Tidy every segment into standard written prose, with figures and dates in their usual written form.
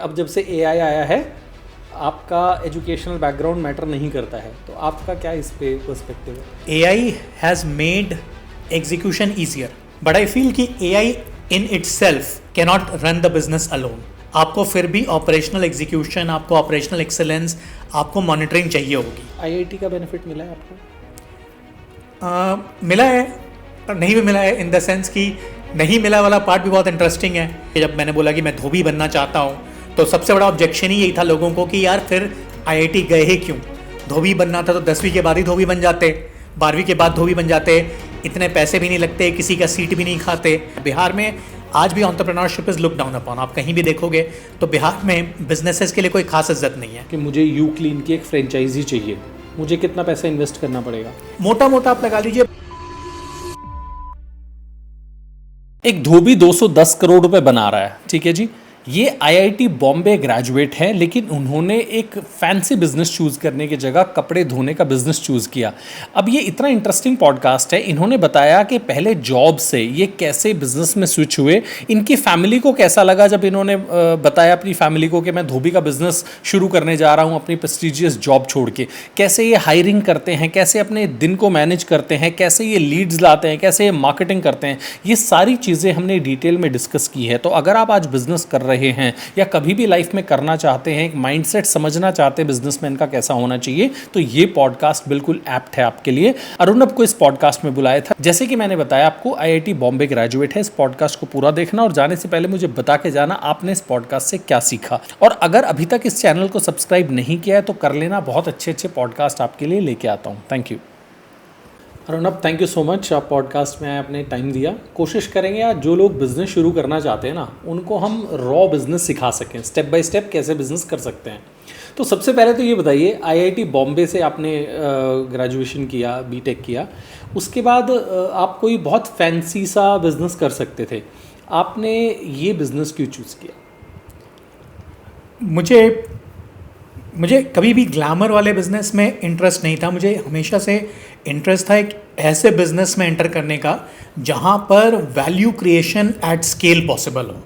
अब जब से AI आया है, आपका एजुकेशनल बैकग्राउंड मैटर नहीं करता है, तो आपका क्या इस पे पर्सपेक्टिव है? AI has made execution easier, but I feel कि AI in itself cannot run the business alone. आपको फिर भी ऑपरेशनल एग्जीक्यूशन, आपको ऑपरेशनल एक्सेलेंस, आपको मॉनिटरिंग चाहिए होगी। IIT का बेनिफिट मिला है आपको? मिला है और नहीं भी मिला है, इन द सेंस कि नहीं मिला वाला पार्ट भी बहुत इंटरेस्टिंग है। जब मैंने बोला कि मैं धोबी बनना चाहता हूँ, तो सबसे बड़ा ऑब्जेक्शन ही यही था लोगों को कि यार फिर IIT गए ही क्यों? धोबी बनना था तो 10वीं के बाद ही धोबी बन जाते, 12वीं के बाद धोबी बन जाते, इतने पैसे भी नहीं लगते, किसी का सीट भी नहीं खाते। बिहार में आज भी entrepreneurship is look down upon. आप कहीं भी देखोगे तो बिहार में बिजनेसेस के लिए कोई खास इज्जत नहीं है। कि मुझे यूक्लीन की एक फ्रेंचाइजी चाहिए, मुझे कितना पैसा इन्वेस्ट करना पड़ेगा? मोटा मोटा आप लगा लीजिए, एक धोबी 210 करोड़ रुपए बना रहा है, ठीक है जी। ये IIT बॉम्बे ग्रेजुएट है, लेकिन उन्होंने एक फैंसी बिजनेस चूज करने की जगह कपड़े धोने का बिजनेस चूज किया। अब ये इतना इंटरेस्टिंग पॉडकास्ट है, इन्होंने बताया कि पहले जॉब से ये कैसे बिजनेस में स्विच हुए, इनकी फैमिली को कैसा लगा जब इन्होंने बताया अपनी फैमिली को कि मैं धोबी का बिजनेस शुरू करने जा रहा हूँ अपनी प्रेस्टिजियस जॉब छोड़ के, कैसे ये हायरिंग करते हैं, कैसे अपने दिन को मैनेज करते हैं, कैसे ये लीड्स लाते हैं, कैसे ये मार्केटिंग करते हैं। ये सारी चीज़ें हमने डिटेल में डिस्कस की है। तो अगर आप आज बिजनेस कर रहे हैं या कभी भी लाइफ में करना चाहते हैं, एक माइंडसेट समझना चाहते हैं बिजनेसमैन का कैसा होना चाहिए, तो ये पॉडकास्ट बिल्कुल एप्ट है आपके लिए। अरुणब को इस पॉडकास्ट में बुलाया था, जैसे कि मैंने बताया आपको, IIT बॉम्बे ग्रेजुएट है। इस पॉडकास्ट को पूरा देखना और जाने से पहले मुझे बता के जाना आपने इस पॉडकास्ट से क्या सीखा। और अगर अभी तक इस चैनल को सब्सक्राइब नहीं किया है तो कर लेना, बहुत अच्छे अच्छे पॉडकास्ट आपके लिए लेके आता हूँ। Thank you Arunab, thank you so much. आप पॉडकास्ट में आए, आपने टाइम दिया। कोशिश करेंगे आज जो लोग बिज़नेस शुरू करना चाहते हैं ना, उनको हम रॉ बिज़नेस सिखा सकें, स्टेप बाय स्टेप कैसे बिज़नेस कर सकते हैं। तो सबसे पहले तो ये बताइए, IIT बॉम्बे से आपने ग्रेजुएशन किया, BTech किया, उसके बाद आप कोई बहुत फैंसी सा बिज़नेस कर सकते थे, आपने ये बिज़नेस क्यों चूज़ किया? मुझे कभी भी ग्लैमर वाले बिजनेस में इंटरेस्ट नहीं था। मुझे हमेशा से इंटरेस्ट था एक ऐसे बिजनेस में एंटर करने का जहाँ पर value creation at scale possible हो,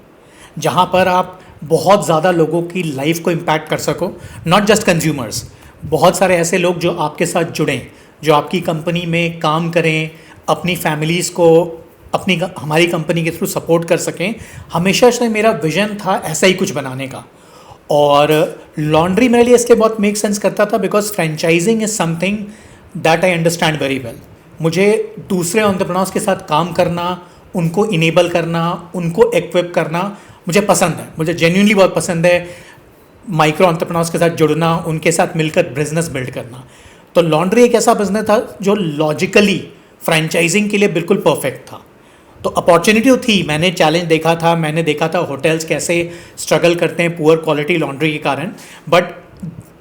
जहाँ पर आप बहुत ज़्यादा लोगों की लाइफ को इम्पैक्ट कर सको, नॉट जस्ट कंज्यूमर्स, बहुत सारे ऐसे लोग जो आपके साथ जुड़ें, जो आपकी कंपनी में काम करें, अपनी फैमिलीज़ को हमारी कंपनी के थ्रू सपोर्ट कर सकें। हमेशा से मेरा विजन था ऐसा ही कुछ बनाने का। और लॉन्ड्री मेरे लिए इसके बहुत मेक सेंस करता था, because franchising is something that I understand very well. मुझे दूसरे एंटरप्रेन्योर्स के साथ काम करना, उनको इनेबल करना, उनको इक्विप करना मुझे पसंद है। मुझे जेन्युइनली बहुत पसंद है माइक्रो एंटरप्रेन्योर्स के साथ जुड़ना, उनके साथ मिलकर बिजनेस बिल्ड करना। तो लॉन्ड्री एक ऐसा बिजनेस था जो लॉजिकली फ्रेंचाइजिंग के लिए बिल्कुल परफेक्ट था। तो अपॉर्चुनिटी थी, मैंने चैलेंज देखा था, मैंने देखा था होटल्स कैसे स्ट्रगल करते हैं पुअर क्वालिटी लॉन्ड्री के कारण। बट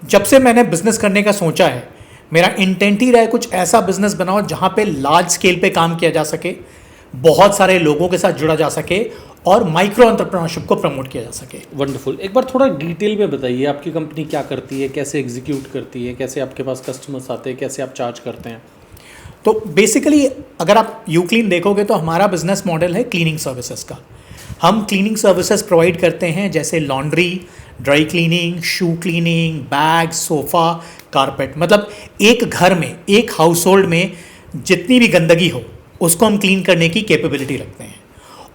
जब से मैंने बिजनेस करने का सोचा है, मेरा इंटेंट ही रहा है कुछ ऐसा बिजनेस बनाओ जहाँ पे लार्ज स्केल पे काम किया जा सके, बहुत सारे लोगों के साथ जुड़ा जा सके और माइक्रो एंटरप्रेन्योरशिप को प्रमोट किया जा सके। वंडरफुल। एक बार थोड़ा डिटेल में बताइए, आपकी कंपनी क्या करती है, कैसे एग्जीक्यूट करती है, कैसे आपके पास कस्टमर्स आते हैं, कैसे आप चार्ज करते हैं? तो बेसिकली अगर आप यूक्लीन देखोगे तो हमारा बिजनेस मॉडल है क्लीनिंग सर्विसेज का। हम क्लीनिंग सर्विसेज प्रोवाइड करते हैं, जैसे laundry, dry cleaning, shoe cleaning, bag, sofa, carpet. मतलब एक घर में, एक हाउस होल्ड में जितनी भी गंदगी हो उसको हम क्लीन करने की कैपेबिलिटी रखते हैं,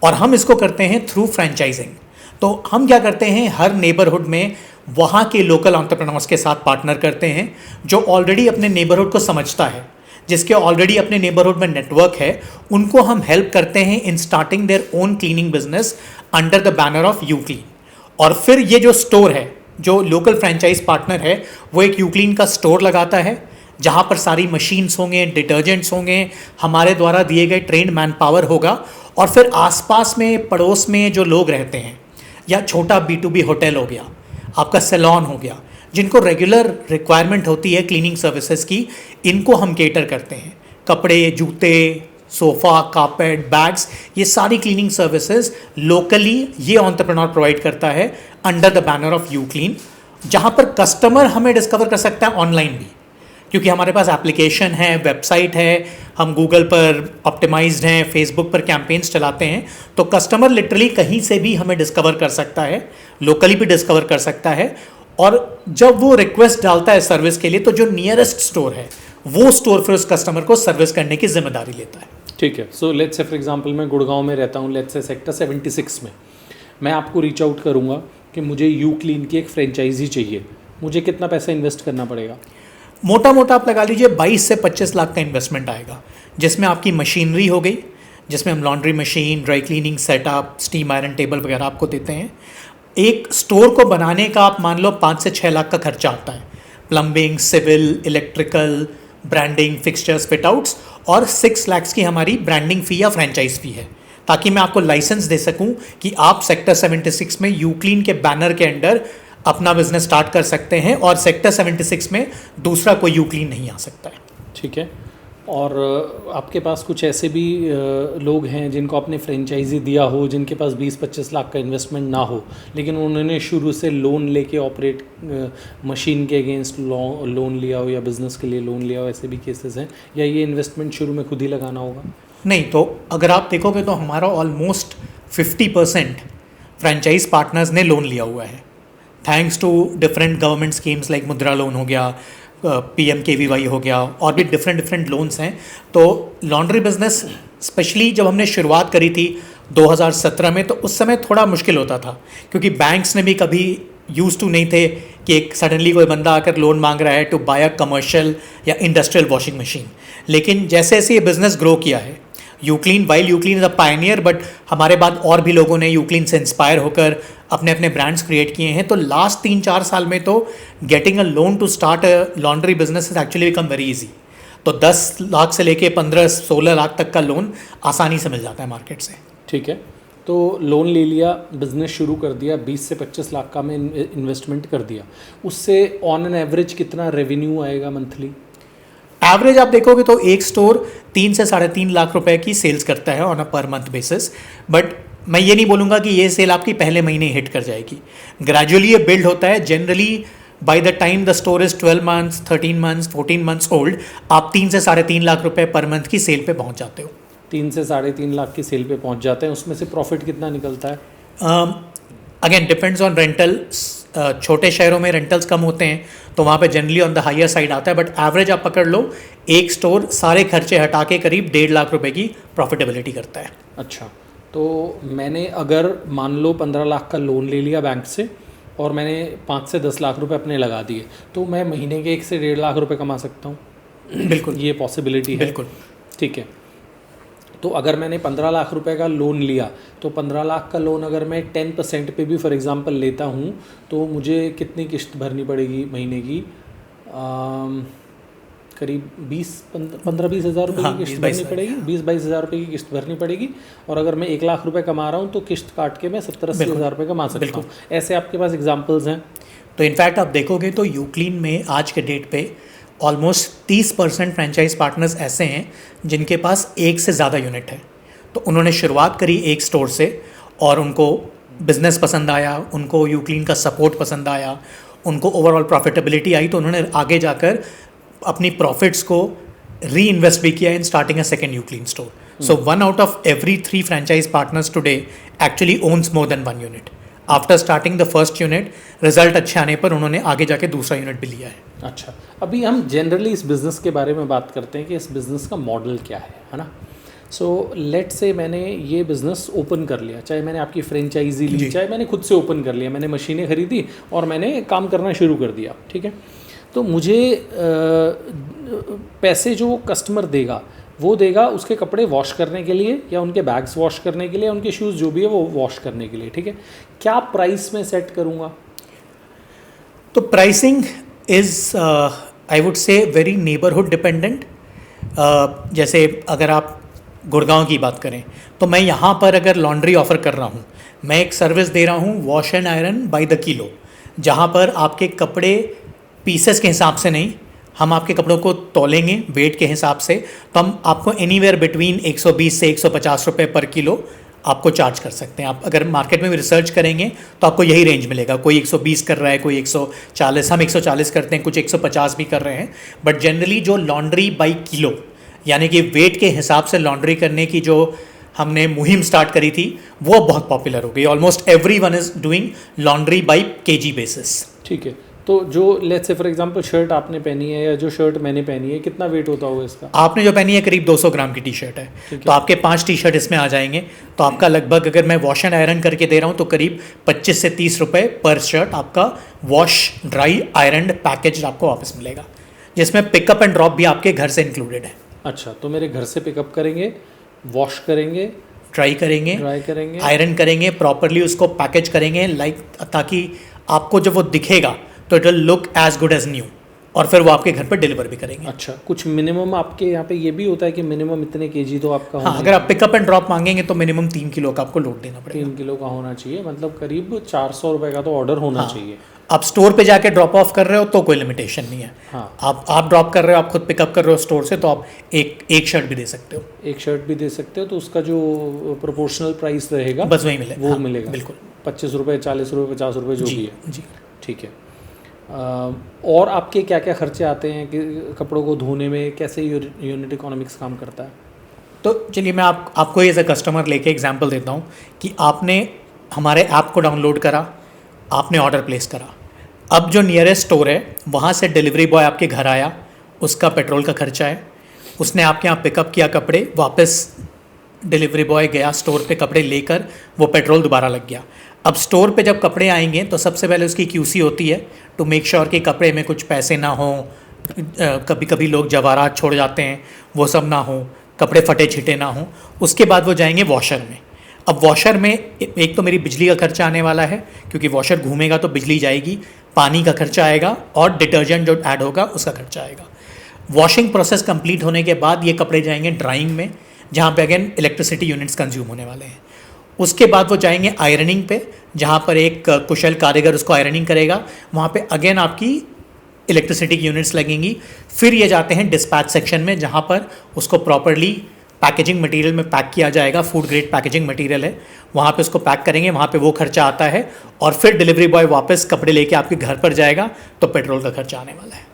और हम इसको करते हैं थ्रू फ्रेंचाइजिंग। तो हम क्या करते हैं, हर नेबरहुड में वहाँ के लोकल एंटरप्रेन्योर्स के साथ पार्टनर करते हैं जो ऑलरेडी अपने नेबरहुड को समझता है, जिसके ऑलरेडी अपने नेबरहुड में नेटवर्क है। उनको हम हेल्प करते हैं in starting their own cleaning business under the banner of UClean. और फिर ये जो स्टोर है, जो लोकल फ्रेंचाइज पार्टनर है, वो एक यूक्लीन का स्टोर लगाता है जहाँ पर सारी मशीन्स होंगे, डिटर्जेंट्स होंगे, हमारे द्वारा दिए गए ट्रेंड मैन पावर होगा। और फिर आसपास में, पड़ोस में जो लोग रहते हैं, या छोटा B2B होटल हो गया, आपका सैलून हो गया, जिनको रेगुलर रिक्वायरमेंट होती है क्लीनिंग सर्विसेज की, इनको हम केटर करते हैं। कपड़े, जूते, सोफ़ा, कारपेट, बैग्स, ये सारी क्लीनिंग सर्विसेज लोकली ये एंटरप्रेन्योर प्रोवाइड करता है अंडर द बैनर ऑफ यूक्लीन, जहाँ पर कस्टमर हमें डिस्कवर कर सकता है ऑनलाइन भी, क्योंकि हमारे पास एप्लीकेशन है, वेबसाइट है, हम गूगल पर ऑप्टिमाइज्ड हैं, फेसबुक पर कैंपेन्स चलाते हैं। तो कस्टमर लिटरली कहीं से भी हमें डिस्कवर कर सकता है लोकली भी डिस्कवर कर सकता है। और जब वो रिक्वेस्ट डालता है सर्विस के लिए तो जो नियरेस्ट स्टोर है वो स्टोर फिर उस कस्टमर को सर्विस करने की जिम्मेदारी लेता है। ठीक है। So let's say for example मैं गुड़गांव में रहता हूँ, लेट्स से सेक्टर 76 में, मैं आपको रीच आउट करूँगा कि मुझे यू क्लीन की एक फ्रेंचाइजी चाहिए, मुझे कितना पैसा इन्वेस्ट करना पड़ेगा? मोटा मोटा आप लगा लीजिए 22 से 25 लाख का इन्वेस्टमेंट आएगा, जिसमें आपकी मशीनरी हो गई, जिसमें हम laundry machine, dry cleaning setup, steam iron table वगैरह आपको देते हैं। एक स्टोर को बनाने का आप मान लो 5 से 6 लाख का खर्चा आता है, plumbing, civil, electrical, branding, fixtures, fit outs, और 6 लाख की हमारी ब्रांडिंग फ़ी या फ्रेंचाइज फ़ी है, ताकि मैं आपको लाइसेंस दे सकूं कि आप सेक्टर 76 में यू क्लीन के बैनर के अंडर अपना बिजनेस स्टार्ट कर सकते हैं और सेक्टर 76 में दूसरा कोई यू क्लीन नहीं आ सकता है। ठीक है। और आपके पास कुछ ऐसे भी लोग हैं जिनको आपने फ्रेंचाइजी दिया हो, जिनके पास 20-25 लाख का इन्वेस्टमेंट ना हो, लेकिन उन्होंने शुरू से लोन लेके ऑपरेट मशीन के अगेंस्ट लोन लिया हो या बिज़नेस के लिए लोन लिया हो, ऐसे भी केसेस हैं, या ये इन्वेस्टमेंट शुरू में खुद ही लगाना होगा? नहीं, तो अगर आप देखोगे तो हमारा ऑलमोस्ट 50% फ्रेंचाइज पार्टनर्स ने लोन लिया हुआ है, thanks to different government schemes like Mudra loan हो गया, PMKVY हो गया, और भी डिफरेंट लोन्स हैं। तो लॉन्ड्री बिजनेस स्पेशली जब हमने शुरुआत करी थी 2017 में, तो उस समय थोड़ा मुश्किल होता था, क्योंकि बैंक्स ने भी कभी यूज टू नहीं थे कि एक सडनली कोई बंदा आकर लोन मांग रहा है टू बाय अ कमर्शियल या इंडस्ट्रियल वॉशिंग मशीन। लेकिन जैसे जैसे ये बिज़नेस ग्रो किया है, यूक्लीन इज़ अ पायनियर, बट हमारे बाद और भी लोगों ने यूक्लीन से इंस्पायर होकर अपने अपने ब्रांड्स क्रिएट किए हैं। तो लास्ट 3-4 साल में तो getting a loan to start a laundry business is actually become very easy. तो 10 लाख से लेके 15-16 लाख तक का लोन आसानी से मिल जाता है मार्केट से। ठीक है। तो लोन ले लिया, बिज़नेस शुरू कर दिया, 20 से 25 लाख का मैं इन्वेस्टमेंट कर दिया, उससे ऑन एन एवरेज कितना रेवेन्यू आएगा मंथली? एवरेज आप देखोगे तो एक स्टोर 3 से 3.5 लाख रुपए की सेल्स करता है on a per month basis. But मैं ये नहीं बोलूँगा कि ये सेल आपकी पहले महीने हिट कर जाएगी, ग्रेजुअली ये बिल्ड होता है। Generally by the time the store is 12 months, 13 months, 14 months old, आप 3 से 3.5 लाख रुपए पर मंथ की सेल पे पहुँच जाते हो। 3 से 3.5 लाख की सेल पे पहुँच जाते हैं, उसमें से प्रॉफिट कितना निकलता है? Again depends on rental. छोटे शहरों में रेंटल्स कम होते हैं तो वहाँ पे generally on the higher side आता है, बट एवरेज आप पकड़ लो, एक स्टोर सारे खर्चे हटा के करीब 1.5 लाख रुपए की प्रॉफिटेबिलिटी करता है। अच्छा, तो मैंने अगर मान लो 15 लाख का लोन ले लिया बैंक से और मैंने 5 से 10 लाख रुपए अपने लगा दिए, तो मैं महीने के 1 से 1.5 लाख रुपए कमा सकता हूँ? बिल्कुल, ये पॉसिबिलिटी है। बिल्कुल। ठीक है। तो अगर मैंने 15 लाख रुपए का लोन लिया, तो 15 लाख का लोन अगर मैं 10% पे भी फॉर एग्जांपल लेता हूँ, तो मुझे कितनी किस्त भरनी पड़ेगी महीने की? करीब 15-20 हज़ार रुपये की किस्त भरनी पड़ेगी, 20-22 हज़ार रुपये की किस्त भरनी पड़ेगी। और अगर मैं 1 लाख रुपए कमा रहा हूँ तो किस्त काट के मैं 70-80 हज़ार रुपये कमा सकता हूँ। ऐसे आपके पास एग्जाम्पल्स हैं? तो इनफैक्ट आप देखोगे तो यूक्लीन में आज के डेट पे ऑलमोस्ट 30% फ्रेंचाइज पार्टनर्स ऐसे हैं जिनके पास एक से ज़्यादा यूनिट है। तो उन्होंने शुरुआत करी एक स्टोर से और उनको बिज़नेस पसंद आया, उनको यूक्लीन का सपोर्ट पसंद आया, उनको ओवरऑल प्रॉफिटेबिलिटी आई, तो उन्होंने आगे जाकर अपनी प्रॉफिट्स को री इन्वेस्ट भी किया in starting a second UClean store. So 1 out of every 3 franchise partners today actually owns more than 1 unit. After starting the first unit, result अच्छे आने पर उन्होंने आगे जाके दूसरा यूनिट भी लिया है। अच्छा, अभी हम जनरली इस बिज़नेस के बारे में बात करते हैं कि इस बिज़नेस का मॉडल क्या है ना। सो लेट से मैंने ये बिज़नेस ओपन कर लिया, चाहे मैंने आपकी फ्रेंचाइजी ली, चाहे मैंने खुद से ओपन कर लिया, मैंने मशीनें खरीदी और मैंने काम करना शुरू कर दिया, ठीक है। तो मुझे पैसे जो कस्टमर देगा वो देगा उसके कपड़े वॉश करने के लिए, या उनके बैग्स वॉश करने के लिए, उनके शूज़ जो भी है वो वॉश करने के लिए, ठीक है। क्या प्राइस में सेट करूँगा? तो pricing is I would say very neighbourhood dependent. जैसे अगर आप गुड़गांव की बात करें तो मैं यहाँ पर अगर लॉन्ड्री ऑफ़र कर रहा हूँ, मैं एक सर्विस दे रहा हूँ wash and iron by the kilo, जहाँ पर आपके कपड़े पीसेस के हिसाब से नहीं, हम आपके कपड़ों को तौलेंगे वेट के हिसाब से, तो हम आपको एनीवेयर बिटवीन 120 से 150 रुपये पर किलो आपको चार्ज कर सकते हैं। आप अगर मार्केट में भी रिसर्च करेंगे तो आपको यही रेंज मिलेगा, कोई 120 कर रहा है, कोई 140, हम 140 करते हैं, कुछ 150 भी कर रहे हैं। बट जनरली जो लॉन्ड्री बाई किलो यानी कि वेट के हिसाब से लॉन्ड्री करने की जो हमने मुहिम स्टार्ट करी थी, वो बहुत पॉपुलर हो गई। Almost every one is doing laundry by KG basis. ठीक है, तो जो let's say for example shirt आपने पहनी है या जो शर्ट मैंने पहनी है, कितना वेट होता होगा इसका? आपने जो पहनी है करीब 200 ग्राम की टी शर्ट है, तो आपके 5 टी शर्ट इसमें आ जाएंगे। तो आपका लगभग, अगर मैं वॉश एंड आयरन करके दे रहा हूँ, तो करीब 25 से 30 रुपये पर शर्ट आपका वॉश ड्राई आयरन पैकेज आपको वापस मिलेगा, जिसमें पिकअप एंड ड्रॉप भी आपके घर से इंक्लूडेड है। अच्छा, तो मेरे घर से पिकअप करेंगे, वॉश करेंगे, ड्राई करेंगे, आयरन करेंगे, प्रॉपरली उसको पैकेज करेंगे, लाइक ताकि आपको जब वो दिखेगा तो it will look as good as new, और फिर वो आपके घर पर डिलीवर भी करेंगे। अच्छा, कुछ मिनिमम आपके यहाँ पे ये भी होता है कि मिनिमम इतने केजी तो आपका हाँ, अगर आप पिकअप एंड ड्रॉप मांगेंगे तो मिनिमम 3 किलो का आपको लोड देना पड़ेगा। 3 किलो का होना चाहिए, मतलब करीब 400 रुपये का तो ऑर्डर होना चाहिए। आप स्टोर पे जाके ड्रॉप ऑफ कर रहे हो तो कोई लिमिटेशन नहीं है। हाँ, आप ड्रॉप कर रहे हो, आप खुद पिकअप कर रहे हो स्टोर से, तो आप एक शर्ट भी दे सकते हो। एक शर्ट भी दे सकते हो, तो उसका जो प्रोपोर्शनल प्राइस रहेगा बस वही मिलेगा, वो मिलेगा। बिल्कुल 25 रुपये, 40 रुपये, 50 रुपये जो भी है। जी, ठीक है। और आपके क्या क्या खर्चे आते हैं कि कपड़ों को धोने में, कैसे यूनिट इकोनॉमिक्स काम करता है? तो चलिए मैं आपको एज ए कस्टमर लेके एग्जांपल देता हूँ कि आपने हमारे ऐप को डाउनलोड करा, आपने ऑर्डर प्लेस करा। अब जो नियरेस्ट स्टोर है वहाँ से डिलीवरी बॉय आपके घर आया, उसका पेट्रोल का खर्चा है, उसने आपके यहाँ पिकअप किया कपड़े, वापस डिलीवरी बॉय गया स्टोर पे कपड़े लेकर, वो पेट्रोल दोबारा लग गया। अब स्टोर पे जब कपड़े आएंगे तो सबसे पहले उसकी क्यूसी होती है टू मेक श्योर कि कपड़े में कुछ पैसे ना हो, कभी कभी लोग जवाहरात छोड़ जाते हैं, वो सब ना हो, कपड़े फटे छिटे ना हो। उसके बाद वो जाएंगे वॉशर में। अब वॉशर में एक तो मेरी बिजली का खर्चा आने वाला है, क्योंकि वॉशर घूमेगा तो बिजली जाएगी, पानी का खर्चा आएगा, और डिटर्जेंट जो ऐड होगा उसका खर्चा आएगा। वॉशिंग प्रोसेस कंप्लीट होने के बाद ये कपड़े जाएंगे ड्राइंग में, जहाँ पे अगेन इलेक्ट्रिसिटी यूनिट्स कंज्यूम होने वाले हैं। उसके बाद वो जाएंगे आयरनिंग पे, जहाँ पर एक कुशल कारीगर उसको आयरनिंग करेगा, वहाँ पे अगेन आपकी इलेक्ट्रिसिटी की यूनिट्स लगेंगी। फिर ये जाते हैं डिस्पैच सेक्शन में, जहाँ पर उसको प्रॉपरली पैकेजिंग मटेरियल में पैक किया जाएगा, फूड ग्रेड पैकेजिंग मटेरियल है, वहाँ पे उसको पैक करेंगे, वहाँ पे वो खर्चा आता है। और फिर डिलीवरी बॉय वापस कपड़े लेके आपके घर पर जाएगा, तो पेट्रोल का खर्चा आने वाला है।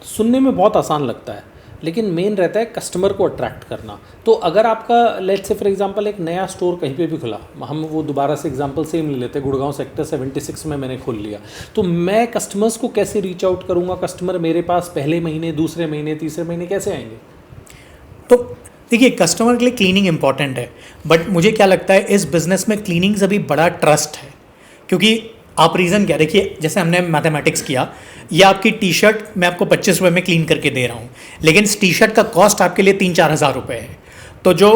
सुनने में बहुत आसान लगता है, लेकिन मेन रहता है कस्टमर को अट्रैक्ट करना। तो अगर आपका लेट्स से फॉर एग्जांपल एक नया स्टोर कहीं पे भी खुला, हम वो दोबारा से एग्जांपल सेम ले लेते हैं, गुड़गांव सेक्टर 76 में मैंने खोल लिया, तो मैं कस्टमर्स को कैसे रीच आउट करूँगा? कस्टमर मेरे पास पहले महीने, दूसरे महीने, तीसरे महीने कैसे आएंगे? तो देखिए, कस्टमर के लिए क्लीनिंग इंपॉर्टेंट है, बट मुझे क्या लगता है इस बिज़नेस में क्लीनिंग से भी बड़ा ट्रस्ट है। क्योंकि आप रीज़न क्या, देखिए जैसे हमने मैथमेटिक्स किया, ये आपकी टी शर्ट मैं आपको 25 रुपये में क्लीन करके दे रहा हूँ, लेकिन इस टी शर्ट का कॉस्ट आपके लिए 3-4 हज़ार रुपये है। तो जो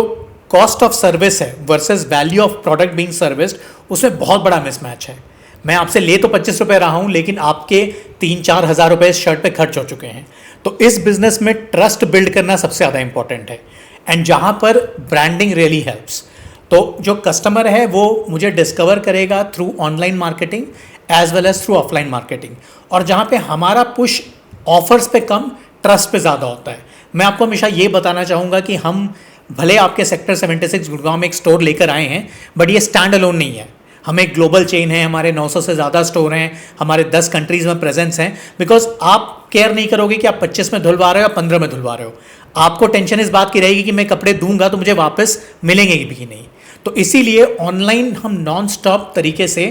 कॉस्ट ऑफ सर्विस है versus value of product being serviced, उसमें बहुत बड़ा मिसमैच है। मैं आपसे ले तो 25 रुपये रहा हूँ, लेकिन आपके 3-4 हज़ार रुपये इस शर्ट पे खर्च हो चुके हैं। तो इस बिज़नेस में ट्रस्ट बिल्ड करना सबसे ज़्यादा इंपॉर्टेंट है, एंड जहाँ पर ब्रांडिंग रियली हेल्प्स। तो जो कस्टमर है वो मुझे डिस्कवर करेगा through online marketing as well as through offline marketing, और जहाँ पे हमारा पुश ऑफर्स पे कम, ट्रस्ट पे ज़्यादा होता है। मैं आपको हमेशा ये बताना चाहूँगा कि हम भले आपके सेक्टर 76 गुड़गांव में एक स्टोर लेकर आए हैं, बट ये स्टैंड अलोन नहीं है। हम एक ग्लोबल चेन है, हमारे 900 से ज़्यादा स्टोर हैं, हमारे 10 कंट्रीज़ में प्रेजेंस हैं। बिकॉज आप केयर नहीं करोगे कि आप 25 में धुलवा रहे हो या 15 में धुलवा रहे हो, आपको टेंशन इस बात की रहेगी कि मैं कपड़े दूंगा तो मुझे वापस मिलेंगे भी नहीं। तो इसीलिए ऑनलाइन हम नॉन स्टॉप तरीके से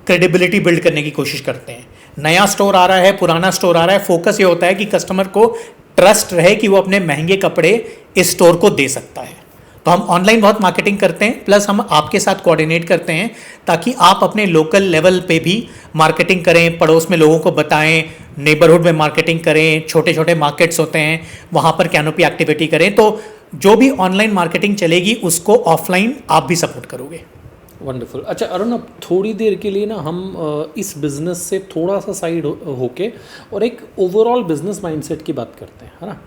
क्रेडिबिलिटी बिल्ड करने की कोशिश करते हैं। नया स्टोर आ रहा है, पुराना स्टोर आ रहा है, फोकस ये होता है कि कस्टमर को ट्रस्ट रहे कि वो अपने महंगे कपड़े इस स्टोर को दे सकता है। तो हम ऑनलाइन बहुत मार्केटिंग करते हैं, प्लस हम आपके साथ कोऑर्डिनेट करते हैं ताकि आप अपने लोकल लेवल पे भी मार्केटिंग करें, पड़ोस में लोगों को बताएं, नेबरहुड में मार्केटिंग करें, छोटे छोटे मार्केट्स होते हैं वहाँ पर कैनोपी एक्टिविटी करें। तो जो भी ऑनलाइन मार्केटिंग चलेगी उसको ऑफलाइन आप भी सपोर्ट करोगे। वंडरफुल। अच्छा अरुण, अब थोड़ी देर के लिए ना हम इस बिज़नेस से थोड़ा सा साइड होके और एक ओवरऑल बिजनेस माइंडसेट की बात करते हैं, है ना।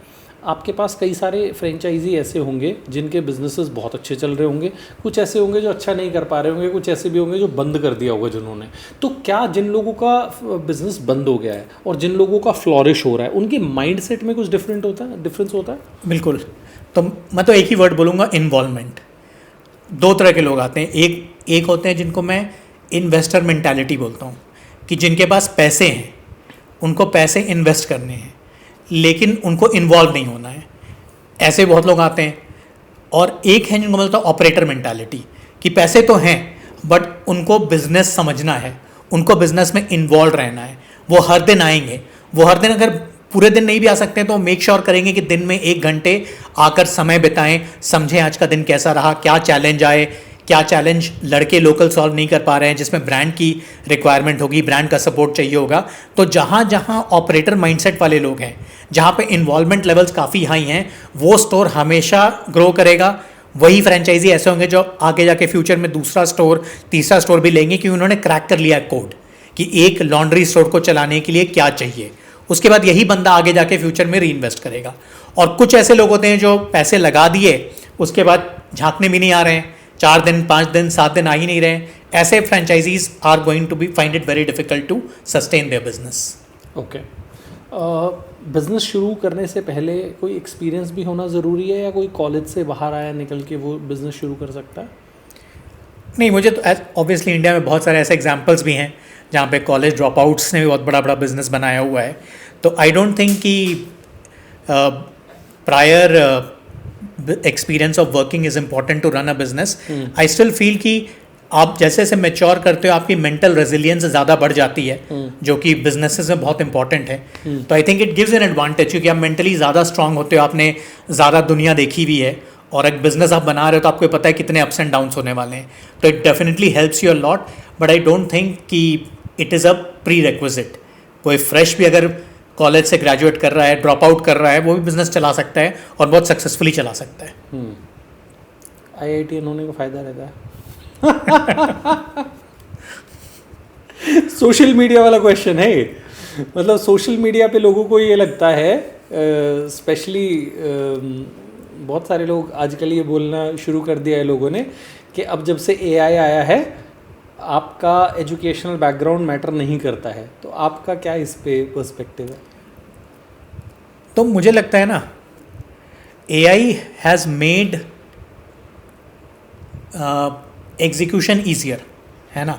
आपके पास कई सारे फ्रेंचाइजी ऐसे होंगे जिनके बिजनेसेस बहुत अच्छे चल रहे होंगे, कुछ ऐसे होंगे जो अच्छा नहीं कर पा रहे होंगे, कुछ ऐसे भी होंगे जो बंद कर दिया होगा जिन्होंने। तो क्या जिन लोगों का बिजनेस बंद हो गया है और जिन लोगों का फ्लॉरिश हो रहा है, उनके माइंडसेट में कुछ डिफरेंस होता है? बिल्कुल। तो मैं तो एक ही वर्ड बोलूँगा, इन्वॉल्वमेंट। दो तरह के लोग आते हैं, एक होते हैं जिनको मैं इन्वेस्टर मेंटालिटी बोलता हूँ, कि जिनके पास पैसे हैं, उनको पैसे इन्वेस्ट करने हैं, लेकिन उनको इन्वॉल्व नहीं होना है। ऐसे बहुत लोग आते हैं। और एक है जिनको बोलता है ऑपरेटर मेंटालिटी, कि पैसे तो हैं बट उनको बिजनेस समझना है, उनको बिजनेस में इन्वॉल्व रहना है, वो हर दिन आएंगे, वो हर दिन अगर पूरे दिन नहीं भी आ सकते हैं तो मेक श्योर करेंगे कि दिन में 1 घंटे आकर समय बिताएं, समझें आज का दिन कैसा रहा, क्या चैलेंज आए, क्या चैलेंज लड़के लोकल सॉल्व नहीं कर पा रहे हैं जिसमें ब्रांड की रिक्वायरमेंट होगी, ब्रांड का सपोर्ट चाहिए होगा। तो जहाँ जहाँ ऑपरेटर माइंडसेट वाले लोग हैं, जहाँ पे इन्वॉल्वमेंट लेवल्स काफ़ी हाई हैं, वो स्टोर हमेशा ग्रो करेगा। वही फ्रेंचाइजी ऐसे होंगे जो आगे जाके फ्यूचर में दूसरा स्टोर, तीसरा स्टोर भी लेंगे, क्योंकि उन्होंने क्रैक कर लिया कोड कि एक लॉन्ड्री स्टोर को चलाने के लिए क्या चाहिए। उसके बाद यही बंदा आगे जाके फ्यूचर में री इन्वेस्ट करेगा। और कुछ ऐसे लोग होते हैं जो पैसे लगा दिए, उसके बाद झांकने भी नहीं आ रहे हैं, 4 दिन 5 दिन 7 दिन आ ही नहीं रहे हैं। ऐसे franchisees are going to be find it very difficult to sustain their business. Okay, business शुरू करने से पहले कोई एक्सपीरियंस भी होना ज़रूरी है, या कोई कॉलेज से बाहर आया निकल के वो बिज़नेस शुरू कर सकता है? नहीं, मुझे तो ऑब्वियसली इंडिया में बहुत सारे ऐसे एग्जांपल्स भी हैं जहाँ पे कॉलेज ड्रॉप आउट्स ने भी बहुत बड़ा बड़ा बिजनेस बनाया हुआ है। तो आई डोंट थिंक कि prior experience of working is important to run a business. I still feel कि आप जैसे जैसे मैच्योर करते हो आपकी मेंटल रेजिलियंस ज़्यादा बढ़ जाती है, जो कि बिजनेसेस में बहुत इंपॉर्टेंट है। तो I think it gives an advantage, क्योंकि आप मेंटली ज़्यादा स्ट्रांग होते हो, आपने ज़्यादा दुनिया देखी हुई है, और एक बिजनेस आप बना रहे हो तो आपको पता है कितने अप्स एंड डाउन्स होने वाले हैं। तो it definitely helps you a lot, but I don't think कि it is a prerequisite. कोई फ्रेश भी अगर कॉलेज से ग्रेजुएट कर रहा है, ड्रॉप आउट कर रहा है, वो भी बिजनेस चला सकता है और बहुत सक्सेसफुली चला सकता है। IITian होने का फ़ायदा रहता है। सोशल मीडिया वाला क्वेश्चन है ये। मतलब सोशल मीडिया पे लोगों को ये लगता है, स्पेशली बहुत सारे लोग आजकल ये बोलना शुरू कर दिया है लोगों ने कि अब जब से AI आया है आपका एजुकेशनल बैकग्राउंड मैटर नहीं करता है। तो आपका क्या इस पे पर्सपेक्टिव है? तो मुझे लगता है ना, AI has made execution easier, है ना।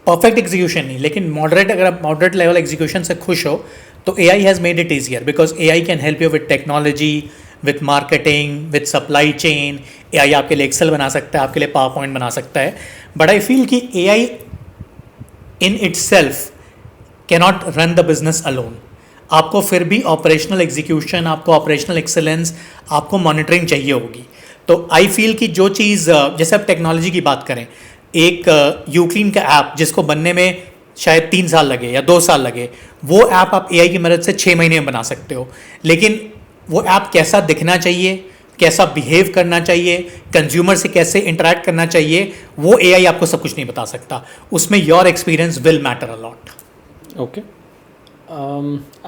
परफेक्ट एग्जीक्यूशन नहीं, लेकिन मॉडरेट, अगर आप मॉडरेट लेवल एग्जीक्यूशन से खुश हो तो AI has made it easier, because AI can help you with technology, with marketing, with supply chain. AI आपके लिए एक्सेल बना सकता है, आपके लिए पावर पॉइंट बना सकता है। बट आई फील कि AI in it self cannot run the business alone. आपको फिर भी ऑपरेशनल एग्जीक्यूशन, आपको ऑपरेशनल एक्सेलेंस, आपको मॉनिटरिंग चाहिए होगी। तो आई फील कि जो चीज़, जैसे आप टेक्नोलॉजी की बात करें, एक यूक्लीन का ऐप जिसको बनने में शायद 3 साल लगे या 2 साल लगे, वो ऐप आप AI की मदद से 6 महीने में बना सकते हो। लेकिन वो ऐप कैसा दिखना चाहिए, कैसा बिहेव करना चाहिए, कंज्यूमर से कैसे इंटरेक्ट करना चाहिए, वो AI आपको सब कुछ नहीं बता सकता। उसमें your experience will matter a lot. Okay,